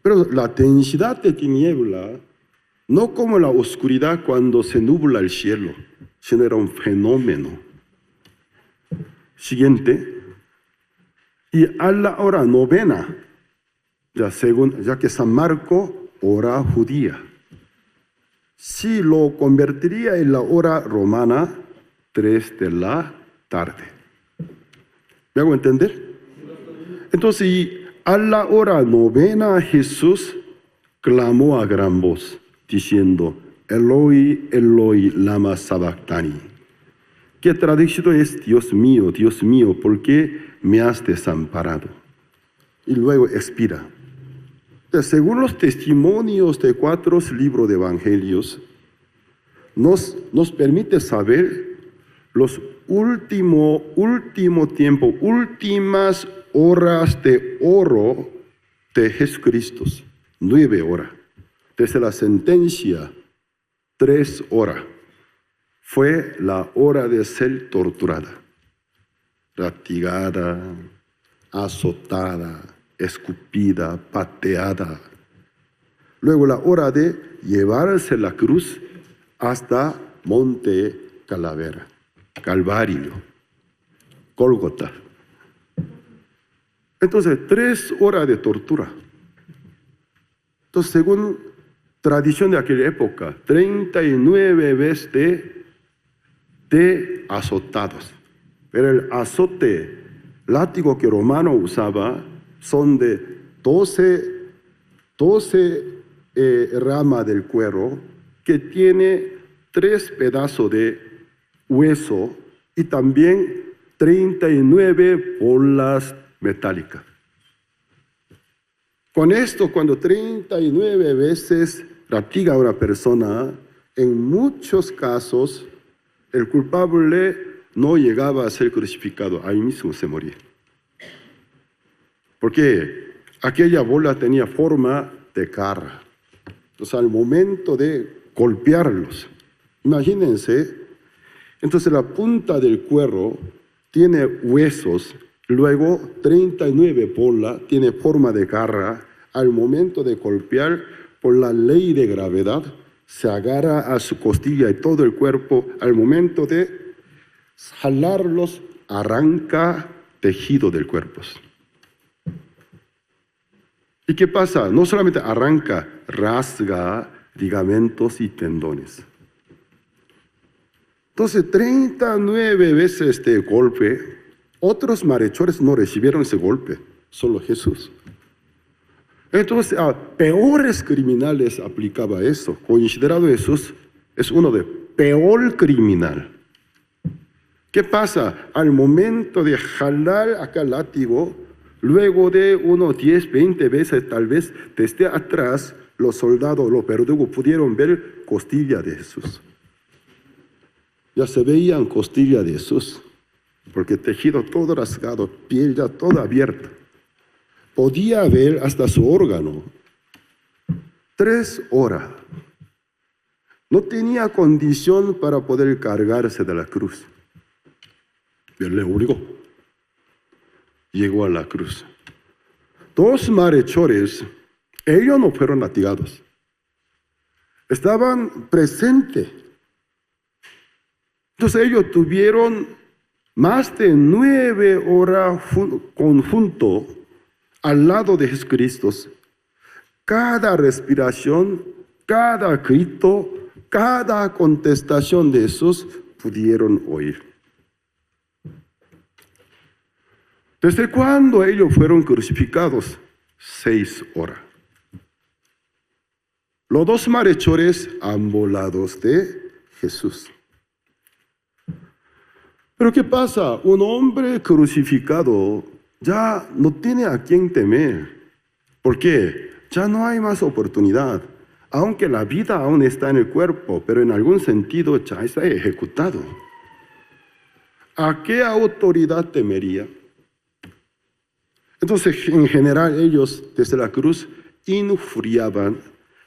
Pero la densidad de tiniebla, no como la oscuridad cuando se nubla el cielo, sino era un fenómeno. Siguiente. Y a la hora novena, ya que San Marcos, hora judía. Si lo convertiría en la hora romana, 3 de la tarde. ¿Me hago entender? Entonces, a la hora novena, Jesús clamó a gran voz, diciendo, Eloi, Eloi, lama sabactani, que traducido es, Dios mío, ¿por qué me has desamparado? Y luego expira. Según los testimonios de 4 libros de evangelios, nos permite saber los últimos tiempos, últimas horas de oro de Jesucristo. 9 horas. Desde la sentencia, 3 horas. Fue la hora de ser torturada, latigada, azotada, escupida, pateada. Luego la hora de llevarse la cruz hasta Monte Calavera, Calvario, Gólgota. Entonces, 3 horas de tortura. Entonces, según tradición de aquella época, 39 veces de azotados. Pero el azote, látigo que romano usaba, son de 12 ramas del cuero que tiene 3 pedazos de hueso y también 39 bolas metálicas. Con esto, cuando 39 veces latiga a una persona, en muchos casos el culpable no llegaba a ser crucificado, ahí mismo se moría. Porque aquella bola tenía forma de garra. Entonces, al momento de golpearlos, imagínense, entonces la punta del cuero tiene huesos, luego 39 bolas, tiene forma de garra. Al momento de golpear, por la ley de gravedad, se agarra a su costilla y todo el cuerpo. Al momento de jalarlos, arranca tejido del cuerpo. ¿Y qué pasa? No solamente arranca, rasga ligamentos y tendones. Entonces, 39 veces este golpe. Otros malhechores no recibieron ese golpe, solo Jesús. Entonces, a peores criminales aplicaba eso. Considerado Jesús es uno de peor criminal. ¿Qué pasa? Al momento de jalar acá el látigo, luego de unos 10, 20 veces, tal vez desde atrás, los soldados, los verdugos pudieron ver costilla de Jesús. Ya se veían costilla de Jesús, porque tejido todo rasgado, piel ya toda abierta. Podía ver hasta su órgano. 3 horas. No tenía condición para poder cargarse de la cruz. Él le obligó. Llegó a la cruz. 2 malhechores, ellos no fueron latigados. Estaban presentes. Entonces ellos tuvieron más de 9 horas conjunto al lado de Jesucristo. Cada respiración, cada grito, cada contestación de Jesús pudieron oír. ¿Desde cuándo ellos fueron crucificados? 6 horas. Los 2 malhechores ambos lados de Jesús. Pero ¿qué pasa? Un hombre crucificado ya no tiene a quién temer. ¿Por qué? Ya no hay más oportunidad. Aunque la vida aún está en el cuerpo, pero en algún sentido ya está ejecutado. ¿A qué autoridad temería? Entonces, en general, ellos desde la cruz injuriaban,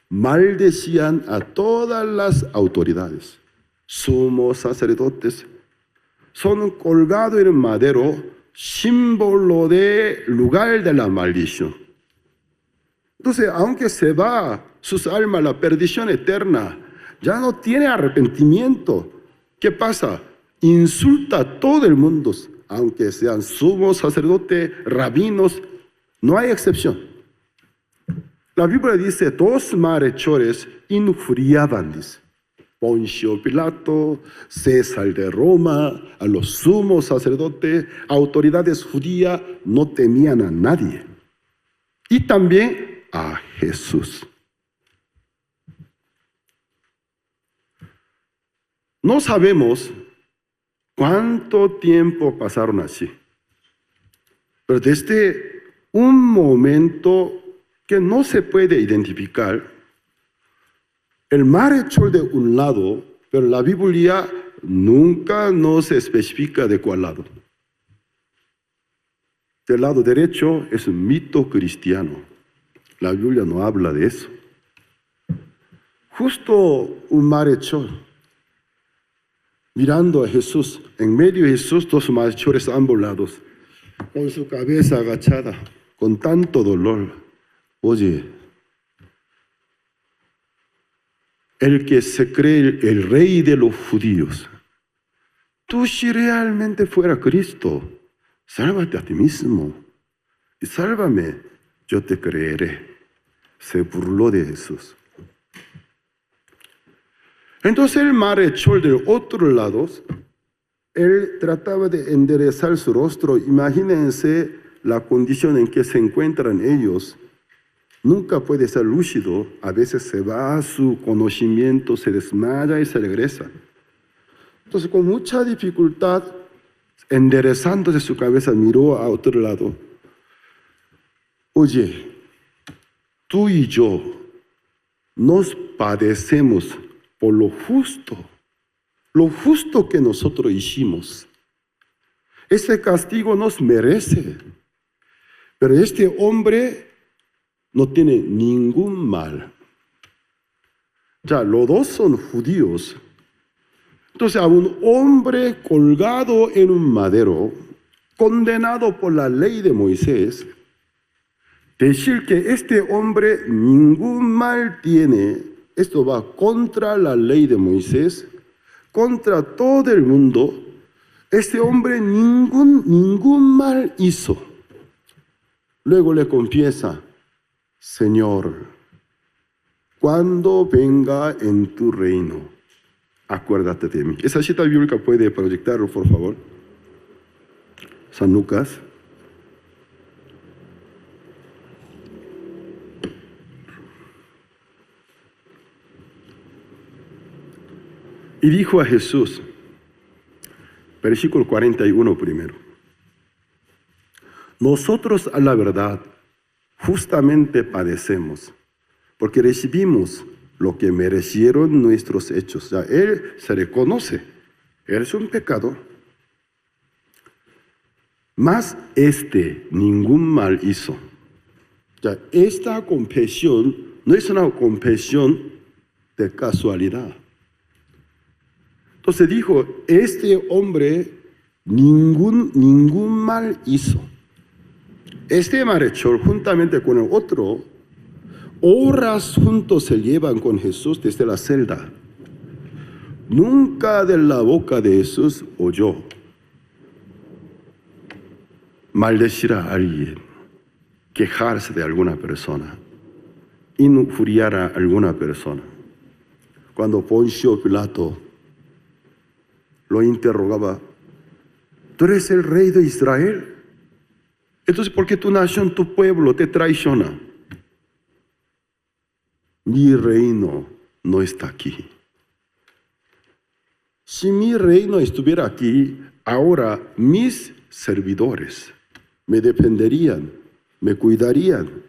maldecían a todas las autoridades, sumos sacerdotes. Son colgados en madero, símbolo de lugar de la maldición. Entonces, aunque se va sus almas a la perdición eterna, ya no tiene arrepentimiento. ¿Qué pasa? Insulta a todo el mundo, aunque sean sumos sacerdotes, rabinos, no hay excepción. La Biblia dice, 2 malhechores injuriaban, dice. Poncio Pilato, César de Roma, a los sumos sacerdotes, autoridades judías, no temían a nadie. Y también a Jesús. No sabemos cuánto tiempo pasaron así, pero desde un momento que no se puede identificar, el mar echó de un lado, pero la Biblia nunca nos especifica de cuál lado. Del lado derecho es un mito cristiano. La Biblia no habla de eso. Justo un mar echó, mirando a Jesús. En medio de Jesús, dos malhechores a ambos lados, con su cabeza agachada, con tanto dolor. Oye, el que se cree el rey de los judíos, tú si realmente fuera Cristo, sálvate a ti mismo y sálvame, yo te creeré. Se burló de Jesús. Entonces el mar echó del otro lado. Él trataba de enderezar su rostro. Imagínense la condición en que se encuentran ellos. Nunca puede ser lúcido. A veces se va su conocimiento, se desmaya y se regresa. Entonces, con mucha dificultad, enderezándose su cabeza, miró a otro lado. Oye, tú y yo nos padecemos por lo justo que nosotros hicimos. Ese castigo nos merece. Pero este hombre no tiene ningún mal. Ya, los dos son judíos. Entonces, a un hombre colgado en un madero, condenado por la ley de Moisés, decir que este hombre ningún mal tiene, esto va contra la ley de Moisés, contra todo el mundo. Este hombre ningún mal hizo. Luego le confiesa, Señor, cuando venga en tu reino, acuérdate de mí. Esa cita bíblica puede proyectarlo, por favor. San Lucas. Y dijo a Jesús, versículo 41 primero, nosotros a la verdad justamente padecemos, porque recibimos lo que merecieron nuestros hechos. Ya, él se reconoce, él es un pecador. Mas ningún mal hizo. Ya, esta confesión no es una confesión de casualidad. Entonces dijo, este hombre ningún mal hizo. Este malhechor, juntamente con el otro, horas juntos se llevan con Jesús desde la celda. Nunca de la boca de Jesús oyó maldecir a alguien, quejarse de alguna persona, injuriar a alguna persona. Cuando Poncio Pilato lo interrogaba, ¿tú eres el rey de Israel? Entonces, ¿por qué tu nación, tu pueblo te traiciona? Mi reino no está aquí. Si mi reino estuviera aquí, ahora mis servidores me defenderían, me cuidarían.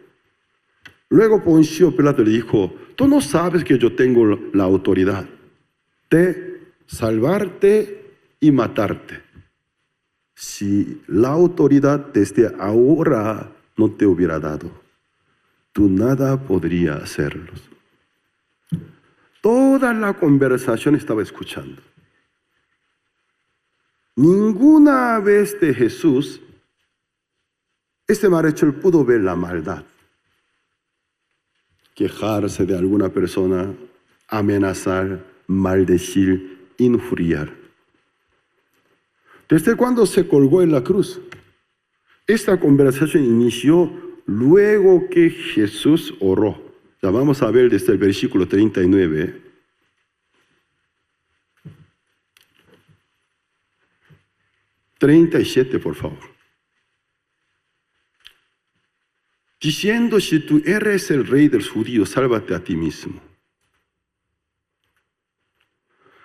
Luego Poncio Pilato le dijo, tú no sabes que yo tengo la autoridad de salvarte y matarte. Si la autoridad desde ahora no te hubiera dado, tú nada podría hacerlos. Toda la conversación estaba escuchando. Ninguna vez de Jesús, este malhechor pudo ver la maldad. Quejarse de alguna persona, amenazar, maldecir, injuriar. Desde cuando se colgó en la cruz, esta conversación inició luego que Jesús oró. Ya vamos a ver desde el versículo 39. 37, por favor. Diciendo, si tú eres el rey de los judíos, sálvate a ti mismo.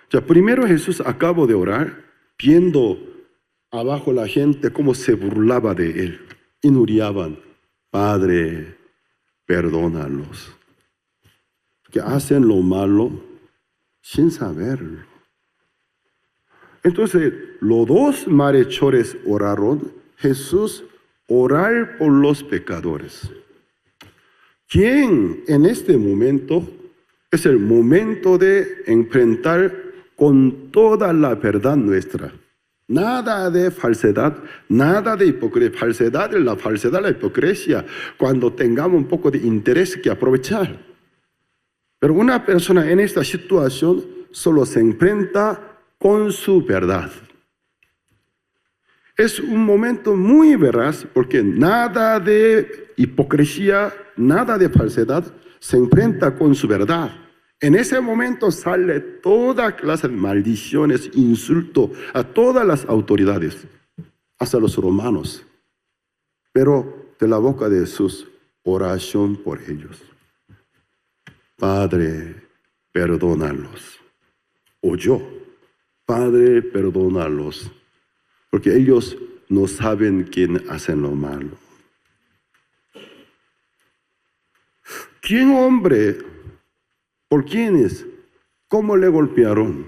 Ya, primero Jesús acabó de orar, viendo abajo la gente cómo se burlaba de él. Injuriaban, Padre, perdónalos. Que hacen lo malo sin saberlo. Entonces, los dos malhechores oraron, Jesús orar por los pecadores. ¿Quién en este momento es el momento de enfrentar con toda la verdad nuestra? Nada de falsedad, nada de hipocresía. Falsedad es la falsedad, la hipocresía, cuando tengamos un poco de interés que aprovechar. Pero una persona en esta situación solo se enfrenta con su verdad. Es un momento muy veraz porque nada de hipocresía, nada de falsedad, se enfrenta con su verdad. En ese momento sale toda clase de maldiciones, insultos a todas las autoridades, hasta los romanos. Pero de la boca de Jesús, oración por ellos. Padre, perdónalos. O yo, Padre, perdónalos. Porque ellos no saben quién hacen lo malo. ¿Quién hombre? ¿Por quiénes? ¿Cómo le golpearon?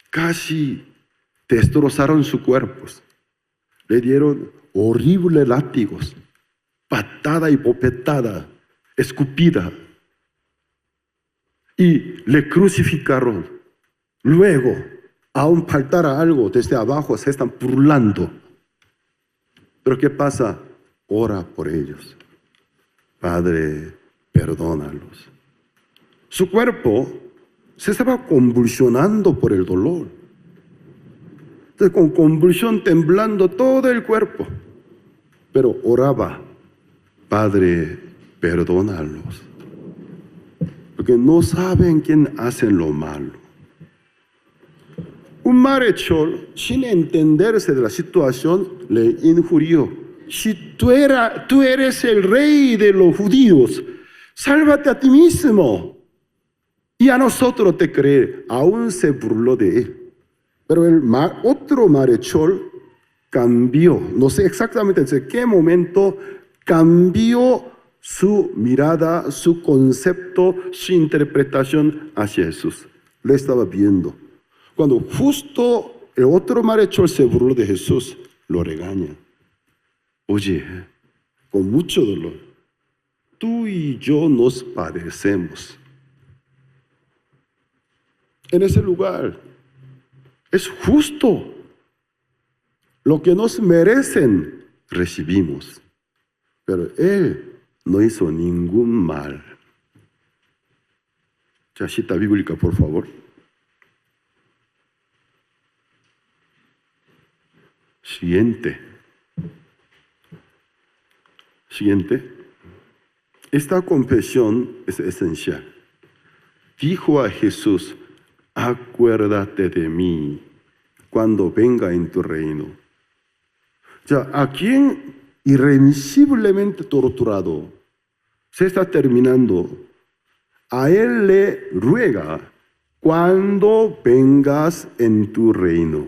Casi destrozaron sus cuerpos. Le dieron horribles látigos, patada y bofetada, escupida. Y le crucificaron. Luego, aún faltara algo, desde abajo se están burlando. Pero ¿qué pasa? Ora por ellos. Padre, perdónalos. Su cuerpo se estaba convulsionando por el dolor. Entonces, con convulsión temblando todo el cuerpo. Pero oraba, Padre, perdónalos. Porque no saben quién hacen lo malo. Un malhechor, sin entenderse de la situación, le injurió. Si tú eres el rey de los judíos, sálvate a ti mismo. Y a nosotros te cree. Aún se burló de él. Pero el otro malhechor cambió. No sé exactamente desde qué momento cambió su mirada, su concepto, su interpretación hacia Jesús. Le estaba viendo. Cuando justo el otro malhechor se burló de Jesús, lo regaña. Oye, con mucho dolor, tú y yo nos parecemos. En ese lugar es justo. Lo que nos merecen, recibimos. Pero él no hizo ningún mal. Ya, cita bíblica, por favor. Siguiente. Esta confesión es esencial. Dijo a Jesús, acuérdate de mí cuando venga en tu reino. Ya, a quien irremisiblemente torturado se está terminando, a él le ruega cuando vengas en tu reino.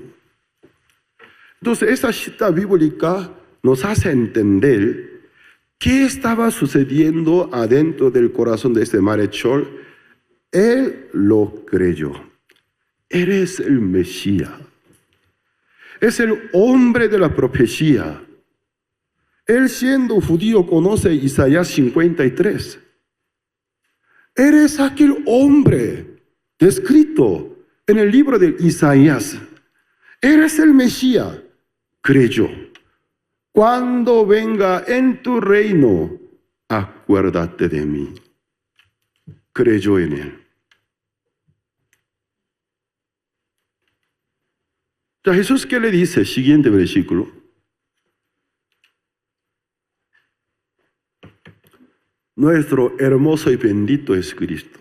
Entonces, esta cita bíblica nos hace entender qué estaba sucediendo adentro del corazón de este malhechor. Él lo creyó. Eres el Mesías. Es el hombre de la profecía. Él, siendo judío, conoce Isaías 53. Eres aquel hombre descrito en el libro de Isaías. Eres el Mesías. Creyó. Cuando venga en tu reino, acuérdate de mí. Creyó en él. Ya, Jesús, ¿qué le dice? Siguiente versículo. Nuestro hermoso y bendito es Cristo.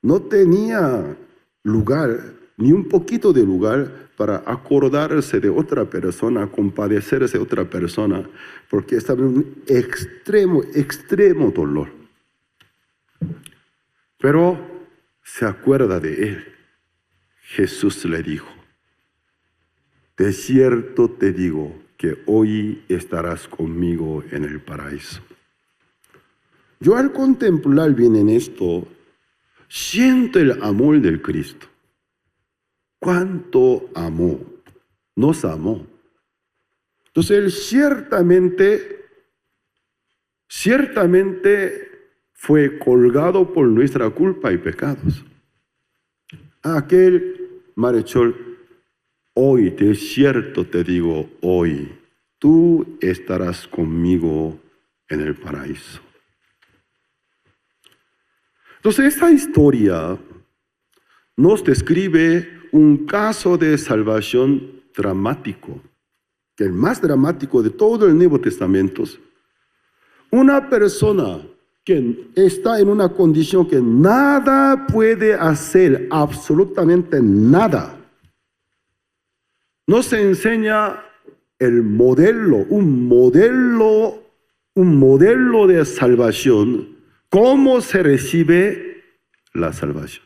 No tenía lugar ni un poquito de lugar para acordarse de otra persona, compadecerse de otra persona, porque estaba en un extremo dolor. Pero se acuerda de él. Jesús le dijo, de cierto te digo que hoy estarás conmigo en el paraíso. Yo al contemplar bien en esto, siento el amor del Cristo. ¿Cuánto amó? Nos amó. Entonces Él ciertamente fue colgado por nuestra culpa y pecados. Aquel malhechor, hoy de cierto te digo, hoy tú estarás conmigo en el paraíso. Entonces esta historia nos describe un caso de salvación dramático, que es el más dramático de todo el Nuevo Testamento. Una persona que está en una condición que nada puede hacer, absolutamente nada. Nos enseña el modelo, un modelo de salvación, cómo se recibe la salvación.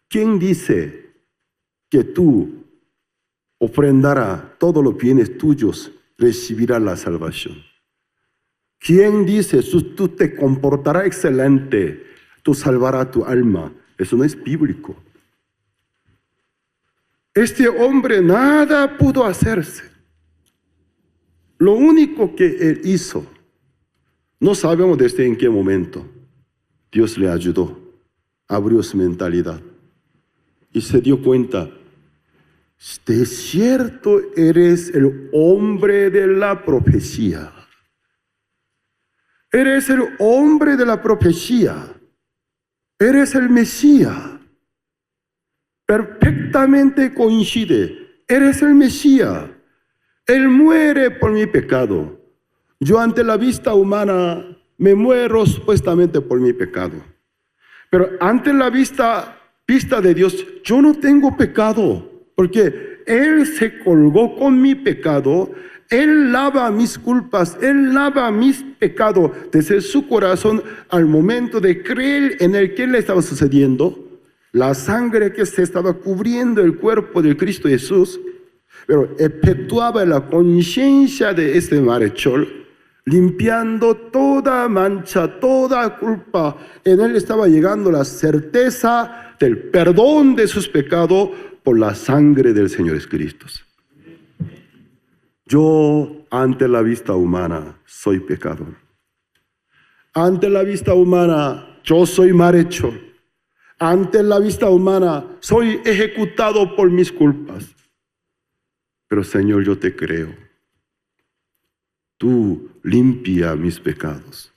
¿Quién dice que tú ofrendarás todos los bienes tuyos, recibirás la salvación? ¿Quién dice, tú te comportarás excelente, tú salvarás tu alma? Eso no es bíblico. Este hombre nada pudo hacerse. Lo único que él hizo, no sabemos desde en qué momento, Dios le ayudó, abrió su mentalidad y se dio cuenta, de cierto eres el hombre de la profecía. Eres el hombre de la profecía. Eres el Mesías. Perfectamente coincide. Eres el Mesías. Él muere por mi pecado. Yo ante la vista humana me muero supuestamente por mi pecado. Pero ante la vista de Dios, yo no tengo pecado. Porque Él se colgó con mi pecado. Él lava mis culpas, Él lava mis pecados desde su corazón al momento de creer en el que le estaba sucediendo, la sangre que se estaba cubriendo el cuerpo de Cristo Jesús, pero efectuaba la conciencia de este malhechor, limpiando toda mancha, toda culpa. En Él estaba llegando la certeza del perdón de sus pecados por la sangre del Señor Jesucristo. Yo, ante la vista humana, soy pecador. Ante la vista humana, yo soy malhechor. Ante la vista humana, soy ejecutado por mis culpas. Pero Señor, yo te creo. Tú limpias mis pecados.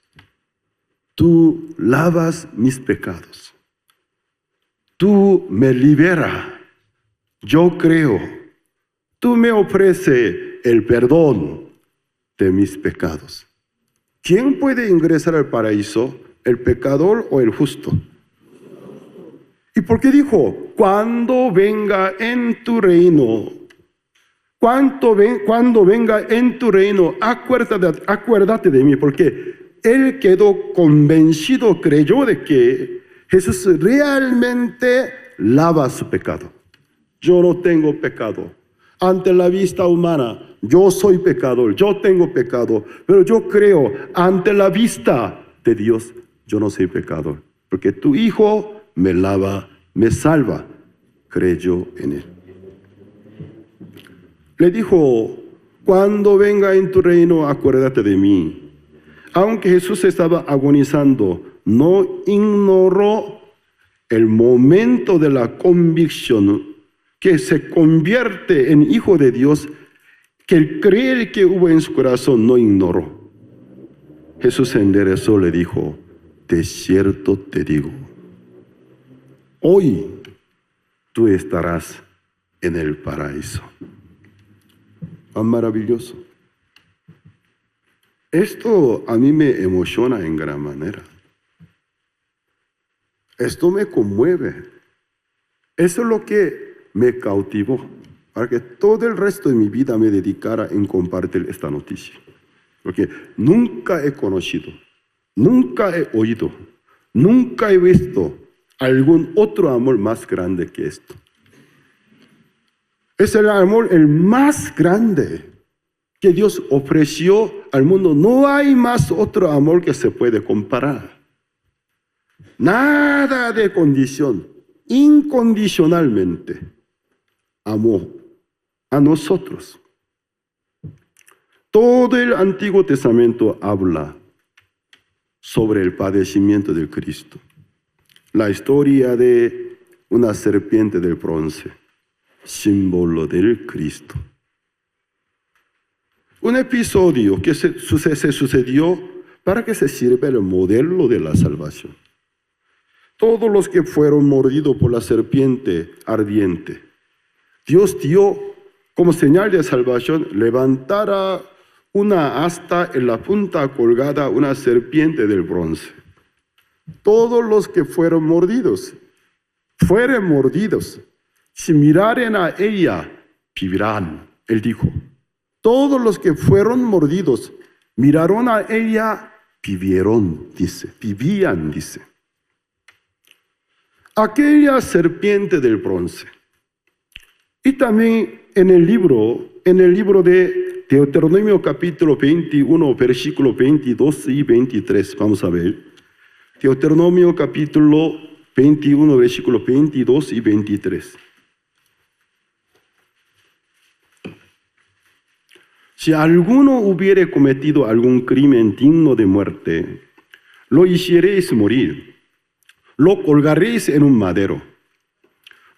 Tú lavas mis pecados. Tú me liberas. Yo creo. Tú me ofreces el perdón de mis pecados. ¿Quién puede ingresar al paraíso? ¿El pecador o el justo? ¿Y por qué dijo? Cuando venga en tu reino, cuando venga en tu reino, acuérdate de mí, porque él quedó convencido, creyó de que Jesús realmente lava su pecado. Yo no tengo pecado. Ante la vista humana, yo soy pecador, yo tengo pecado, pero yo creo, ante la vista de Dios, yo no soy pecador, porque tu Hijo me lava, me salva. Creyó en Él. Le dijo, cuando venga en tu reino, acuérdate de mí. Aunque Jesús estaba agonizando, no ignoró el momento de la convicción que se convierte en hijo de Dios, que el creer que hubo en su corazón no ignoró. Jesús se enderezó, le dijo, de cierto te digo, hoy tú estarás en el paraíso. ¿Tan maravilloso? Esto a mí me emociona en gran manera. Esto me conmueve. Eso es lo que me cautivó, para que todo el resto de mi vida me dedicara en compartir esta noticia. Porque nunca he conocido, nunca he oído, nunca he visto algún otro amor más grande que esto. Es el amor el más grande que Dios ofreció al mundo. No hay más otro amor que se puede comparar. Nada de condición, incondicionalmente amó a nosotros. Todo el Antiguo Testamento habla sobre el padecimiento del Cristo. La historia de una serpiente del bronce, símbolo del Cristo. Un episodio que se sucedió para que se sirva el modelo de la salvación. Todos los que fueron mordidos por la serpiente ardiente, Dios dio como señal de salvación levantar una asta en la punta colgada, una serpiente del bronce. Todos los que fueron mordidos, si miraren a ella, vivirán. Él dijo, todos los que fueron mordidos, miraron a ella, vivían, dice. Aquella serpiente del bronce. Y también en el libro de Deuteronomio capítulo 21, versículo 22 y 23, vamos a ver. Deuteronomio capítulo 21, versículo 22 y 23. Si alguno hubiere cometido algún crimen digno de muerte, lo hicieréis morir, lo colgaréis en un madero.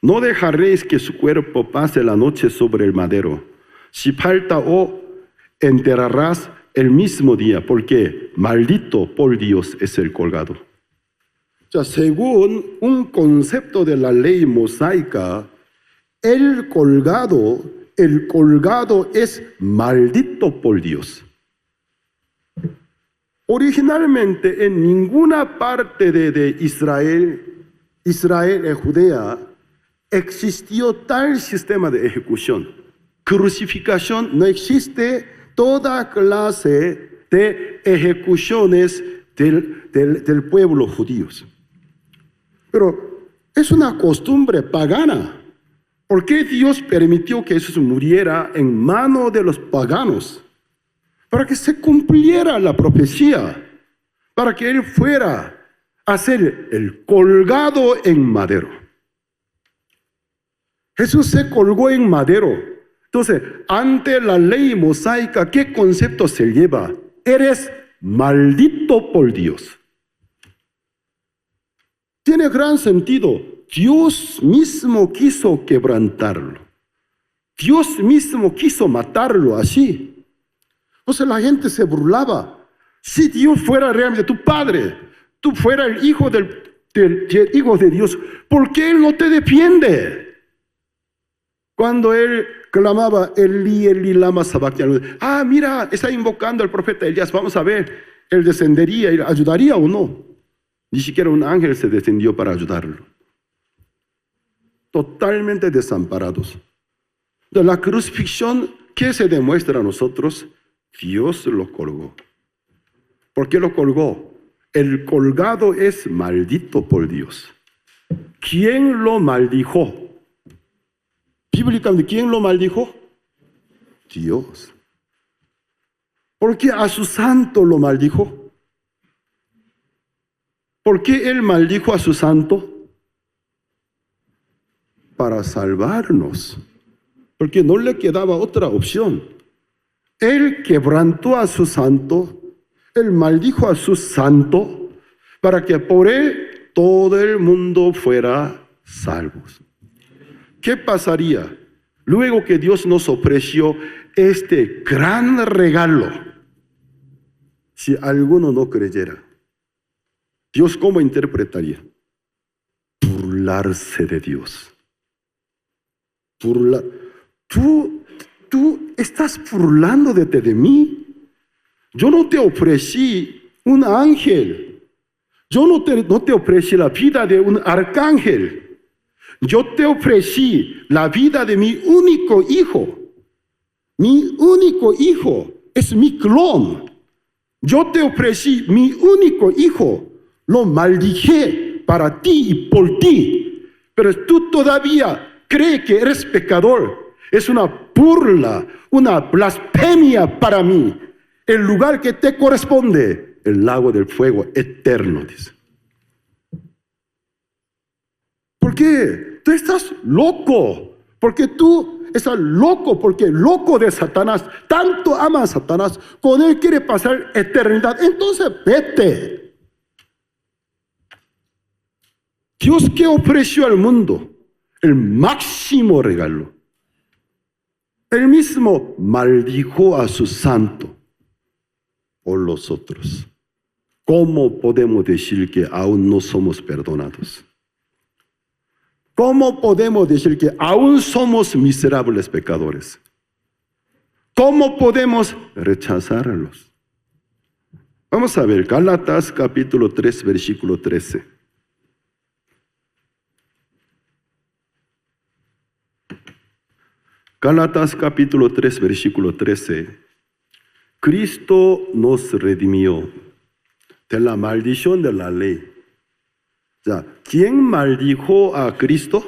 No dejaréis que su cuerpo pase la noche sobre el madero. Si falta enterrarás el mismo día, porque maldito por Dios es el colgado. O sea, según un concepto de la ley mosaica, el colgado es maldito por Dios. Originalmente en ninguna parte de Israel y Judea, existió tal sistema de ejecución. Crucificación no existe, toda clase de ejecuciones del pueblo judío. Pero es una costumbre pagana. ¿Por qué Dios permitió que Jesús muriera en manos de los paganos? Para que se cumpliera la profecía, para que Él fuera a ser el colgado en madero. Jesús se colgó en madero. Entonces, ante la ley mosaica, ¿qué concepto se lleva? Eres maldito por Dios. Tiene gran sentido. Dios mismo quiso quebrantarlo. Dios mismo quiso matarlo así. Entonces la gente se burlaba. Si Dios fuera realmente tu padre, tú fueras el hijo hijo de Dios, ¿por qué Él no te defiende? Cuando Él clamaba, Elí, Elí, lama sabactani. Mira, está invocando al profeta Elías. Vamos a ver, Él descendería, ¿Él ayudaría o no? Ni siquiera un ángel se descendió para ayudarlo. Totalmente desamparados. De la crucifixión, ¿qué se demuestra a nosotros? Dios lo colgó. ¿Por qué lo colgó? El colgado es maldito por Dios. ¿Quién lo maldijo? Bíblicamente, ¿quién lo maldijo? Dios. ¿Por qué a su santo lo maldijo? ¿Por qué Él maldijo a su santo? Para salvarnos. Porque no le quedaba otra opción. Él quebrantó a su santo, Él maldijo a su santo, para que por Él todo el mundo fuera salvos. ¿Qué pasaría luego que Dios nos ofreció este gran regalo si alguno no creyera? Dios, ¿cómo interpretaría? Burlarse de Dios. Tú estás burlándote de mí. Yo no te ofrecí un ángel. Yo no te ofrecí la vida de un arcángel. yo te ofrecí la vida de mi único hijo. Mi único hijo es mi clon. Yo te ofrecí mi único hijo. Lo maldije para ti y por ti. Pero tú todavía crees que eres pecador. Es una burla, una blasfemia para mí. El lugar que te corresponde, el lago del fuego eterno, dice. ¿Por qué? Tú estás loco. Porque tú estás loco, porque loco de Satanás. Tanto ama a Satanás, con él quiere pasar eternidad. Entonces vete. Dios que ofreció al mundo el máximo regalo. Él mismo maldijo a su santo por los otros. ¿Cómo podemos decir que aún no somos perdonados? ¿Cómo podemos decir que aún somos miserables pecadores? ¿Cómo podemos rechazarlos? Vamos a ver, Gálatas capítulo 3, versículo 13. Gálatas capítulo 3, versículo 13. Cristo nos redimió de la maldición de la ley. O sea, ¿quién maldijo a Cristo?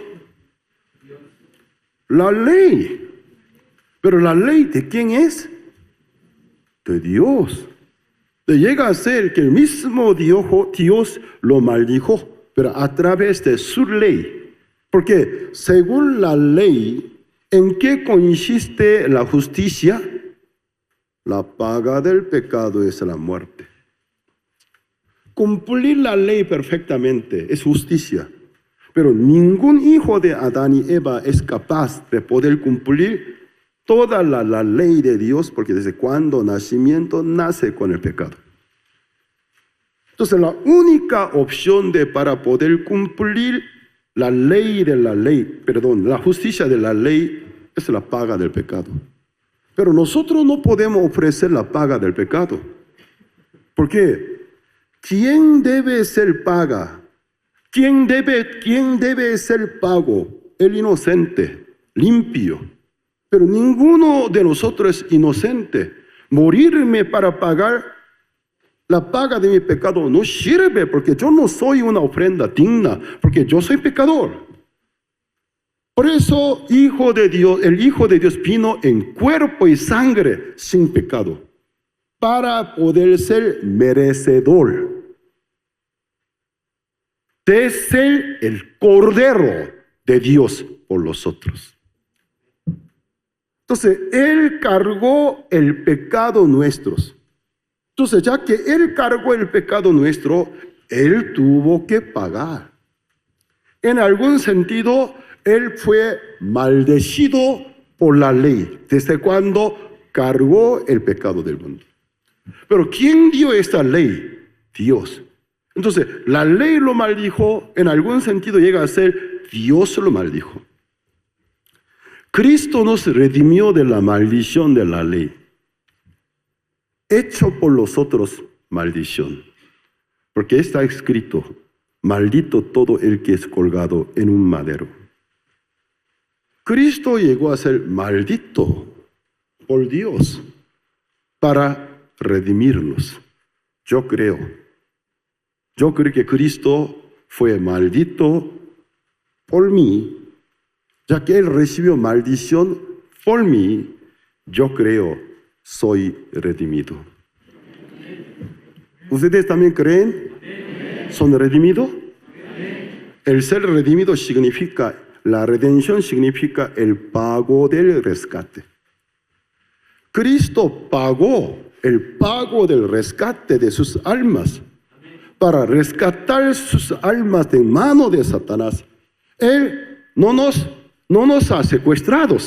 La ley. Pero la ley ¿de quién es? De Dios. Llega a ser que el mismo Dios lo maldijo, pero a través de su ley. Porque según la ley, ¿en qué consiste la justicia? La paga del pecado es la muerte. Cumplir la ley perfectamente es justicia, pero ningún hijo de Adán y Eva es capaz de poder cumplir toda la ley de Dios, porque desde cuando nacimiento nace con el pecado. Entonces la única opción para poder cumplir la ley de la ley, la justicia de la ley es la paga del pecado. Pero nosotros no podemos ofrecer la paga del pecado. ¿Por qué? ¿Quién debe ser paga? ¿Quién debe ser pago? El inocente, limpio. Pero ninguno de nosotros es inocente. Morirme para pagar la paga de mi pecado no sirve, porque yo no soy una ofrenda digna, porque yo soy pecador. Por eso, el Hijo de Dios vino en cuerpo y sangre sin pecado, para poder ser merecedor de ser el Cordero de Dios por los otros. Entonces, Él cargó el pecado nuestro. Entonces, ya que Él cargó el pecado nuestro, Él tuvo que pagar. En algún sentido, Él fue maldecido por la ley, desde cuando cargó el pecado del mundo. Pero ¿quién dio esta ley? Dios. Entonces, la ley lo maldijo, en algún sentido llega a ser Dios lo maldijo. Cristo nos redimió de la maldición de la ley, hecho por los otros maldición, porque está escrito: maldito todo el que es colgado en un madero. Cristo llegó a ser maldito por Dios para redimirnos. Yo creo que Cristo fue maldito por mí, ya que Él recibió maldición por mí. Yo creo, soy redimido. ¿Ustedes también creen? ¿Son redimidos? El ser redimido significa, la redención significa el pago del rescate. Cristo pagó el pago del rescate de sus almas para rescatar sus almas de mano de Satanás. Él no nos ha secuestrado,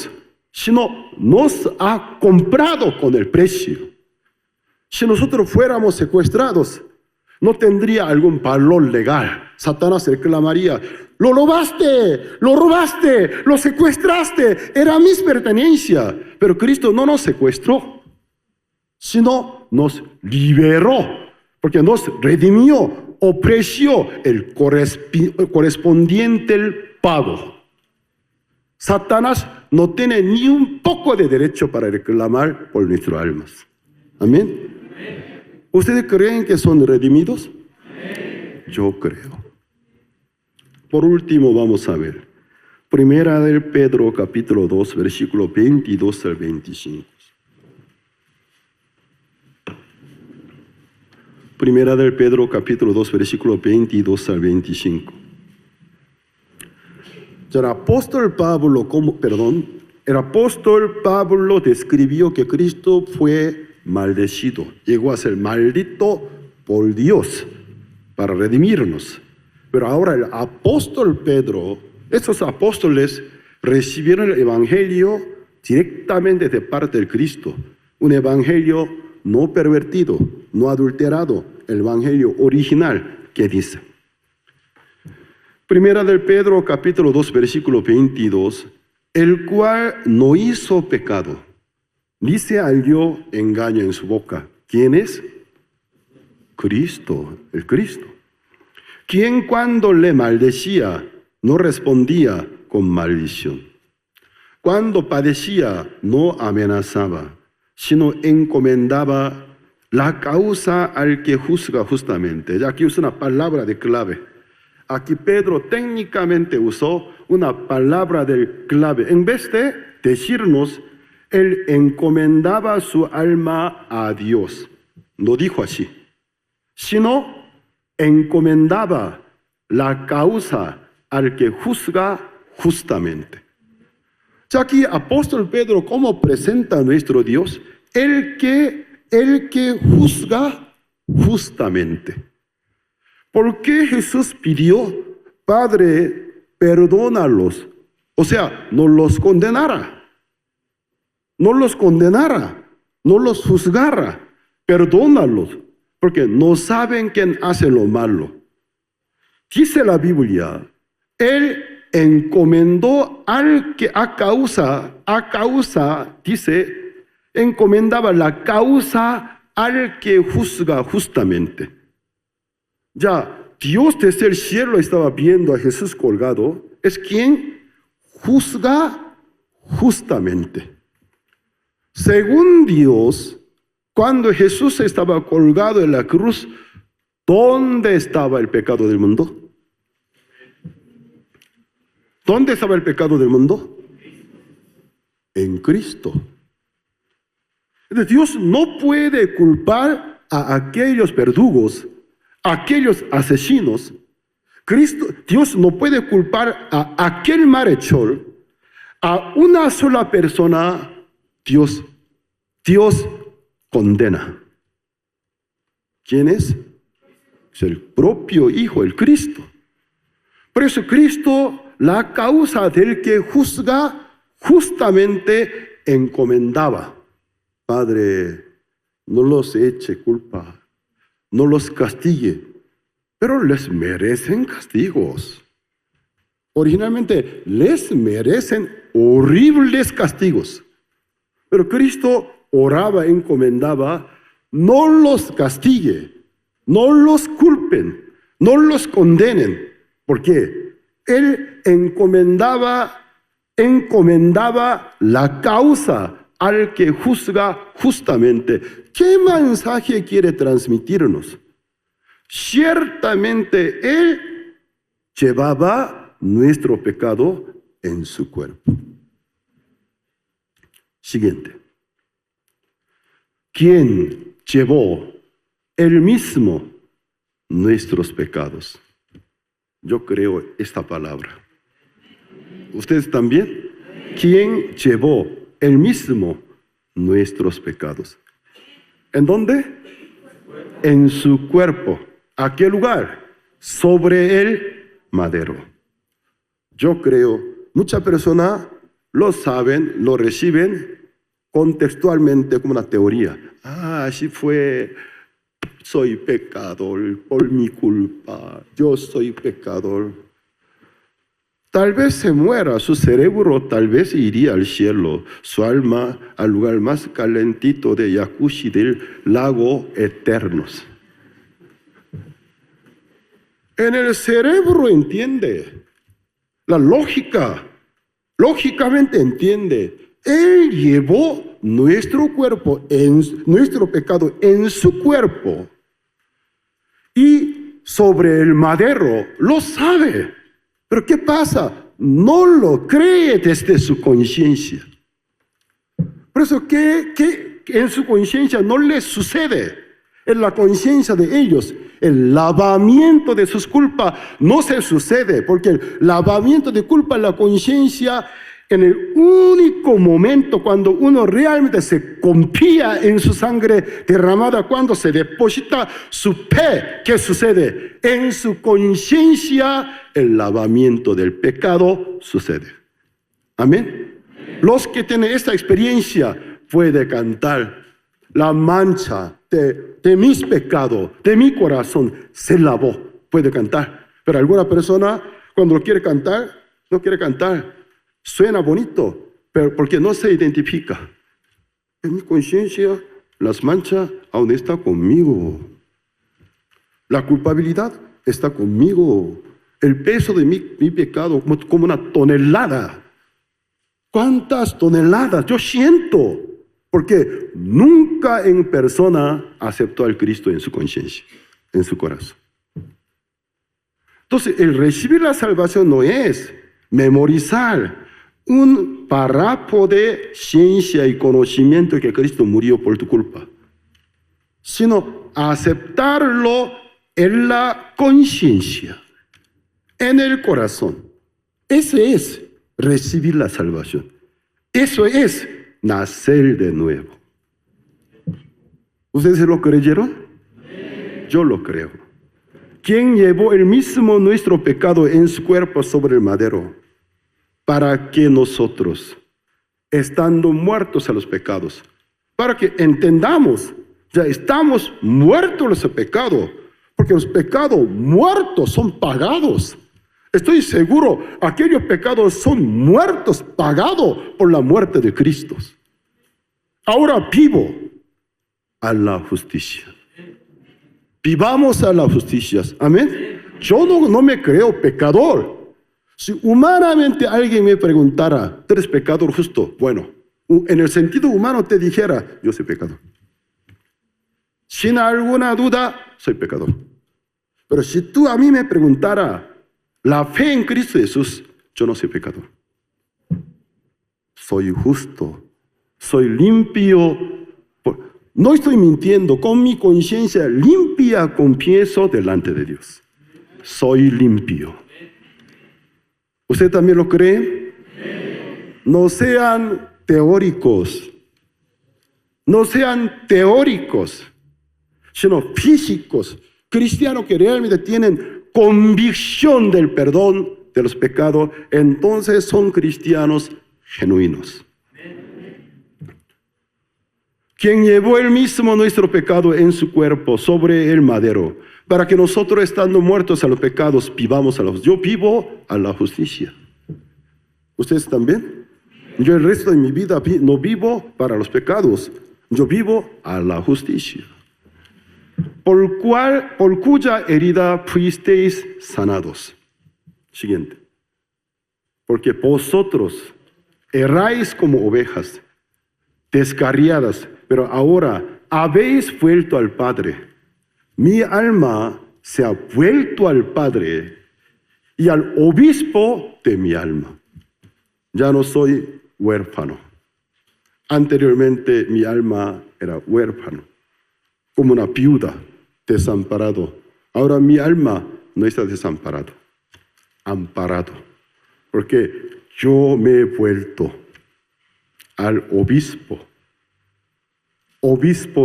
sino nos ha comprado con el precio. Si nosotros fuéramos secuestrados, no tendría algún valor legal. Satanás reclamaría: lo robaste, lo secuestraste, era mi pertenencia. Pero Cristo no nos secuestró, sino nos liberó, porque nos redimió, ofreció el correspondiente pago. Satanás no tiene ni un poco de derecho para reclamar por nuestras almas. Amén. ¿Ustedes creen que son redimidos? Yo creo. Por último, vamos a ver. Primera de Pedro, capítulo 2, versículo 22 al 25. Primera de Pedro, capítulo 2, versículo 22 al 25. El apóstol Pablo describió que Cristo fue maldecido, llegó a ser maldito por Dios para redimirnos. Pero ahora el apóstol Pedro, estos apóstoles recibieron el evangelio directamente de parte de Cristo, un evangelio no pervertido, no adulterado, el evangelio original que dice. Primera de Pedro, capítulo 2, versículo 22, el cual no hizo pecado, ni se halló engaño en su boca. ¿Quién es? Cristo, el Cristo. Quien cuando le maldecía, no respondía con maldición. Cuando padecía, no amenazaba, sino encomendaba la causa al que juzga justamente. Aquí usa una palabra de clave. Aquí Pedro técnicamente usó una palabra de clave. En vez de decirnos, él encomendaba su alma a Dios. No dijo así, sino encomendaba la causa al que juzga justamente. Aquí apóstol Pedro, ¿cómo presenta a nuestro Dios? El que juzga justamente. ¿Por qué Jesús pidió, Padre, perdónalos? O sea, no los condenara. No los condenara, no los juzgara. Perdónalos, porque no saben quién hace lo malo. Dice la Biblia, Él encomendó al que a causa, dice, encomendaba la causa al que juzga justamente. Ya, Dios desde el cielo estaba viendo a Jesús colgado, es quien juzga justamente. Según Dios, cuando Jesús estaba colgado en la cruz, ¿dónde estaba el pecado del mundo? ¿Dónde estaba el pecado del mundo? En Cristo. Dios no puede culpar a aquellos verdugos, a aquellos asesinos. Dios no puede culpar a aquel malhechor, a una sola persona. Dios condena. ¿Quién es? Es el propio Hijo, el Cristo. Por eso Cristo, la causa del que juzga, justamente encomendaba. Padre, no los eche culpa, no los castigue, pero les merecen castigos. Originalmente les merecen horribles castigos. Pero Cristo oraba, encomendaba, no los castigue, no los culpen, no los condenen. ¿Por qué? Él encomendaba la causa al que juzga justamente. ¿Qué mensaje quiere transmitirnos? Ciertamente Él llevaba nuestro pecado en su cuerpo. Siguiente. ¿Quién llevó Él mismo nuestros pecados? Yo creo esta palabra. ¿Ustedes también? ¿Quién llevó Él mismo nuestros pecados? ¿En dónde? En su cuerpo. ¿A qué lugar? Sobre el madero. Yo creo, muchas personas lo saben, lo reciben contextualmente como una teoría. Así fue, soy pecador por mi culpa, yo soy pecador. Tal vez se muera, su cerebro tal vez iría al cielo, su alma al lugar más calentito de jacuzzi del lago eternos. En el cerebro entiende, La lógica, lógicamente entiende. Él llevó nuestro cuerpo, nuestro pecado en su cuerpo. Y sobre el madero lo sabe. Pero ¿qué pasa? No lo cree desde su conciencia. Por eso, ¿qué en su conciencia no les sucede? En la conciencia de ellos, el lavamiento de sus culpas no se sucede, porque el lavamiento de culpa en la conciencia, en el único momento cuando uno realmente se confía en su sangre derramada, cuando se deposita su fe, ¿qué sucede? En su conciencia, el lavamiento del pecado sucede. Amén. Los que tienen esta experiencia pueden cantar: la mancha de mis pecados, de mi corazón, se lavó. Puede cantar. Pero alguna persona, cuando lo quiere cantar, no quiere cantar. Suena bonito, pero porque no se identifica. En mi conciencia, las manchas aún están conmigo. La culpabilidad está conmigo. El peso de mi pecado como una tonelada. ¿Cuántas toneladas yo siento? Porque nunca en persona aceptó al Cristo en su conciencia, en su corazón. Entonces, el recibir la salvación no es memorizar un párrafo de ciencia y conocimiento que Cristo murió por tu culpa, sino aceptarlo en la conciencia, en el corazón. Ese es recibir la salvación. Eso es nacer de nuevo. ¿Ustedes lo creyeron? Yo lo creo. ¿Quién llevó el mismo nuestro pecado en su cuerpo sobre el madero? Para que nosotros, estando muertos a los pecados, para que entendamos, ya estamos muertos a los pecados, porque los pecados muertos son pagados. Estoy seguro, aquellos pecados son muertos, pagados por la muerte de Cristo. Ahora vivo a la justicia. Vivamos a la justicia. Amén. Yo no me creo pecador. Si humanamente alguien me preguntara, ¿tú eres pecador justo? Bueno, en el sentido humano te dijera, yo soy pecador. Sin alguna duda, soy pecador. Pero si tú a mí me preguntara, la fe en Cristo Jesús, yo no soy pecador. Soy justo, soy limpio. No estoy mintiendo, con mi conciencia limpia confieso delante de Dios. Soy limpio. ¿Usted también lo cree? No sean teóricos. No sean teóricos, sino físicos. Cristianos que realmente tienen convicción del perdón de los pecados, entonces son cristianos genuinos. Quien llevó él mismo nuestro pecado en su cuerpo sobre el madero, para que nosotros, estando muertos a los pecados, vivamos a la justicia. Yo vivo a la justicia. ¿Ustedes también? Yo el resto de mi vida no vivo para los pecados. Yo vivo a la justicia. Por cuya herida fuisteis sanados. Siguiente. Porque vosotros erráis como ovejas, descarriadas, pero ahora habéis vuelto al Padre. Mi alma se ha vuelto al Padre y al obispo de mi alma. Ya no soy huérfano. Anteriormente mi alma era huérfano, como una viuda, desamparado. Ahora mi alma no está desamparado, amparado, porque yo me he vuelto al obispo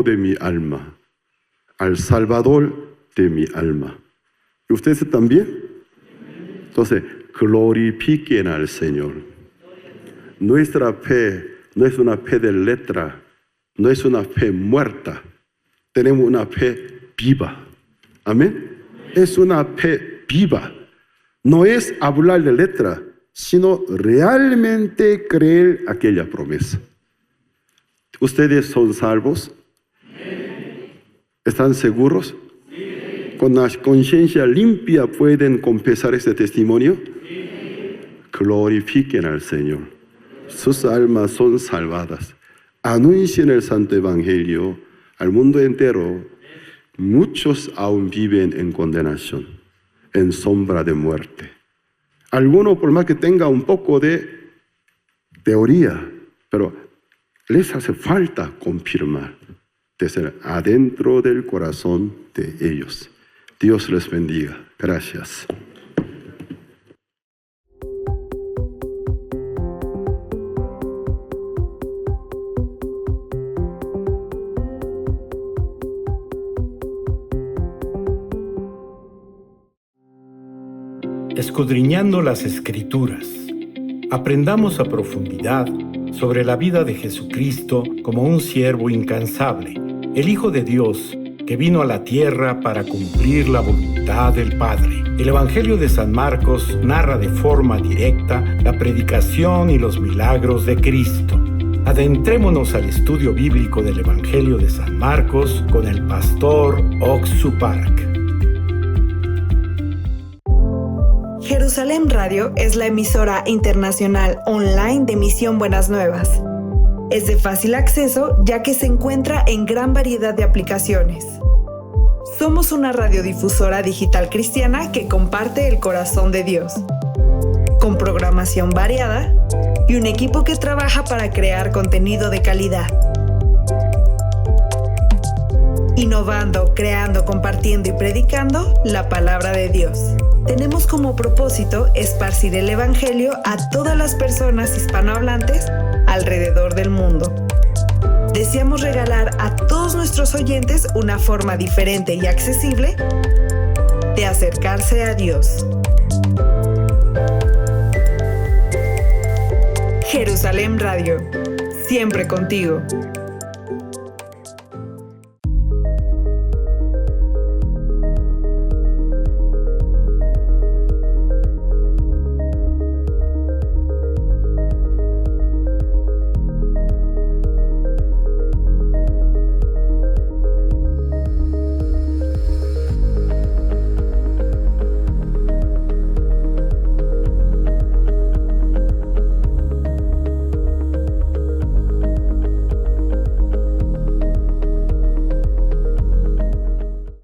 de mi alma, al Salvador de mi alma. ¿Y ustedes también? Entonces, glorifiquen al Señor. Nuestra fe no es una fe de letra, no es una fe muerta. Tenemos una fe viva. Amén. Es una fe viva. No es hablar de letra, sino realmente creer aquella promesa. ¿Ustedes son salvos? ¿Están seguros? Con la conciencia limpia pueden confesar este testimonio. glorifiquen al Señor. Sus almas son salvadas. Anuncien el Santo Evangelio al mundo entero. Muchos aún viven en condenación, en sombra de muerte. Algunos, por más que tenga un poco de teoría, pero les hace falta confirmar desde adentro del corazón de ellos. Dios les bendiga. Gracias. Escudriñando las Escrituras, aprendamos a profundidad sobre la vida de Jesucristo como un siervo incansable, el Hijo de Dios que vino a la tierra para cumplir la voluntad del Padre. El Evangelio de San Marcos narra de forma directa la predicación y los milagros de Cristo. Adentrémonos al estudio bíblico del Evangelio de San Marcos con el pastor Oxu Park. Jerusalén Radio es la emisora internacional online de Misión Buenas Nuevas. Es de fácil acceso ya que se encuentra en gran variedad de aplicaciones. Somos una radiodifusora digital cristiana que comparte el corazón de Dios, con programación variada y un equipo que trabaja para crear contenido de calidad. Innovando, creando, compartiendo y predicando la palabra de Dios. Tenemos como propósito esparcir el Evangelio a todas las personas hispanohablantes alrededor del mundo. Deseamos regalar a todos nuestros oyentes una forma diferente y accesible de acercarse a Dios. Jerusalén Radio, siempre contigo.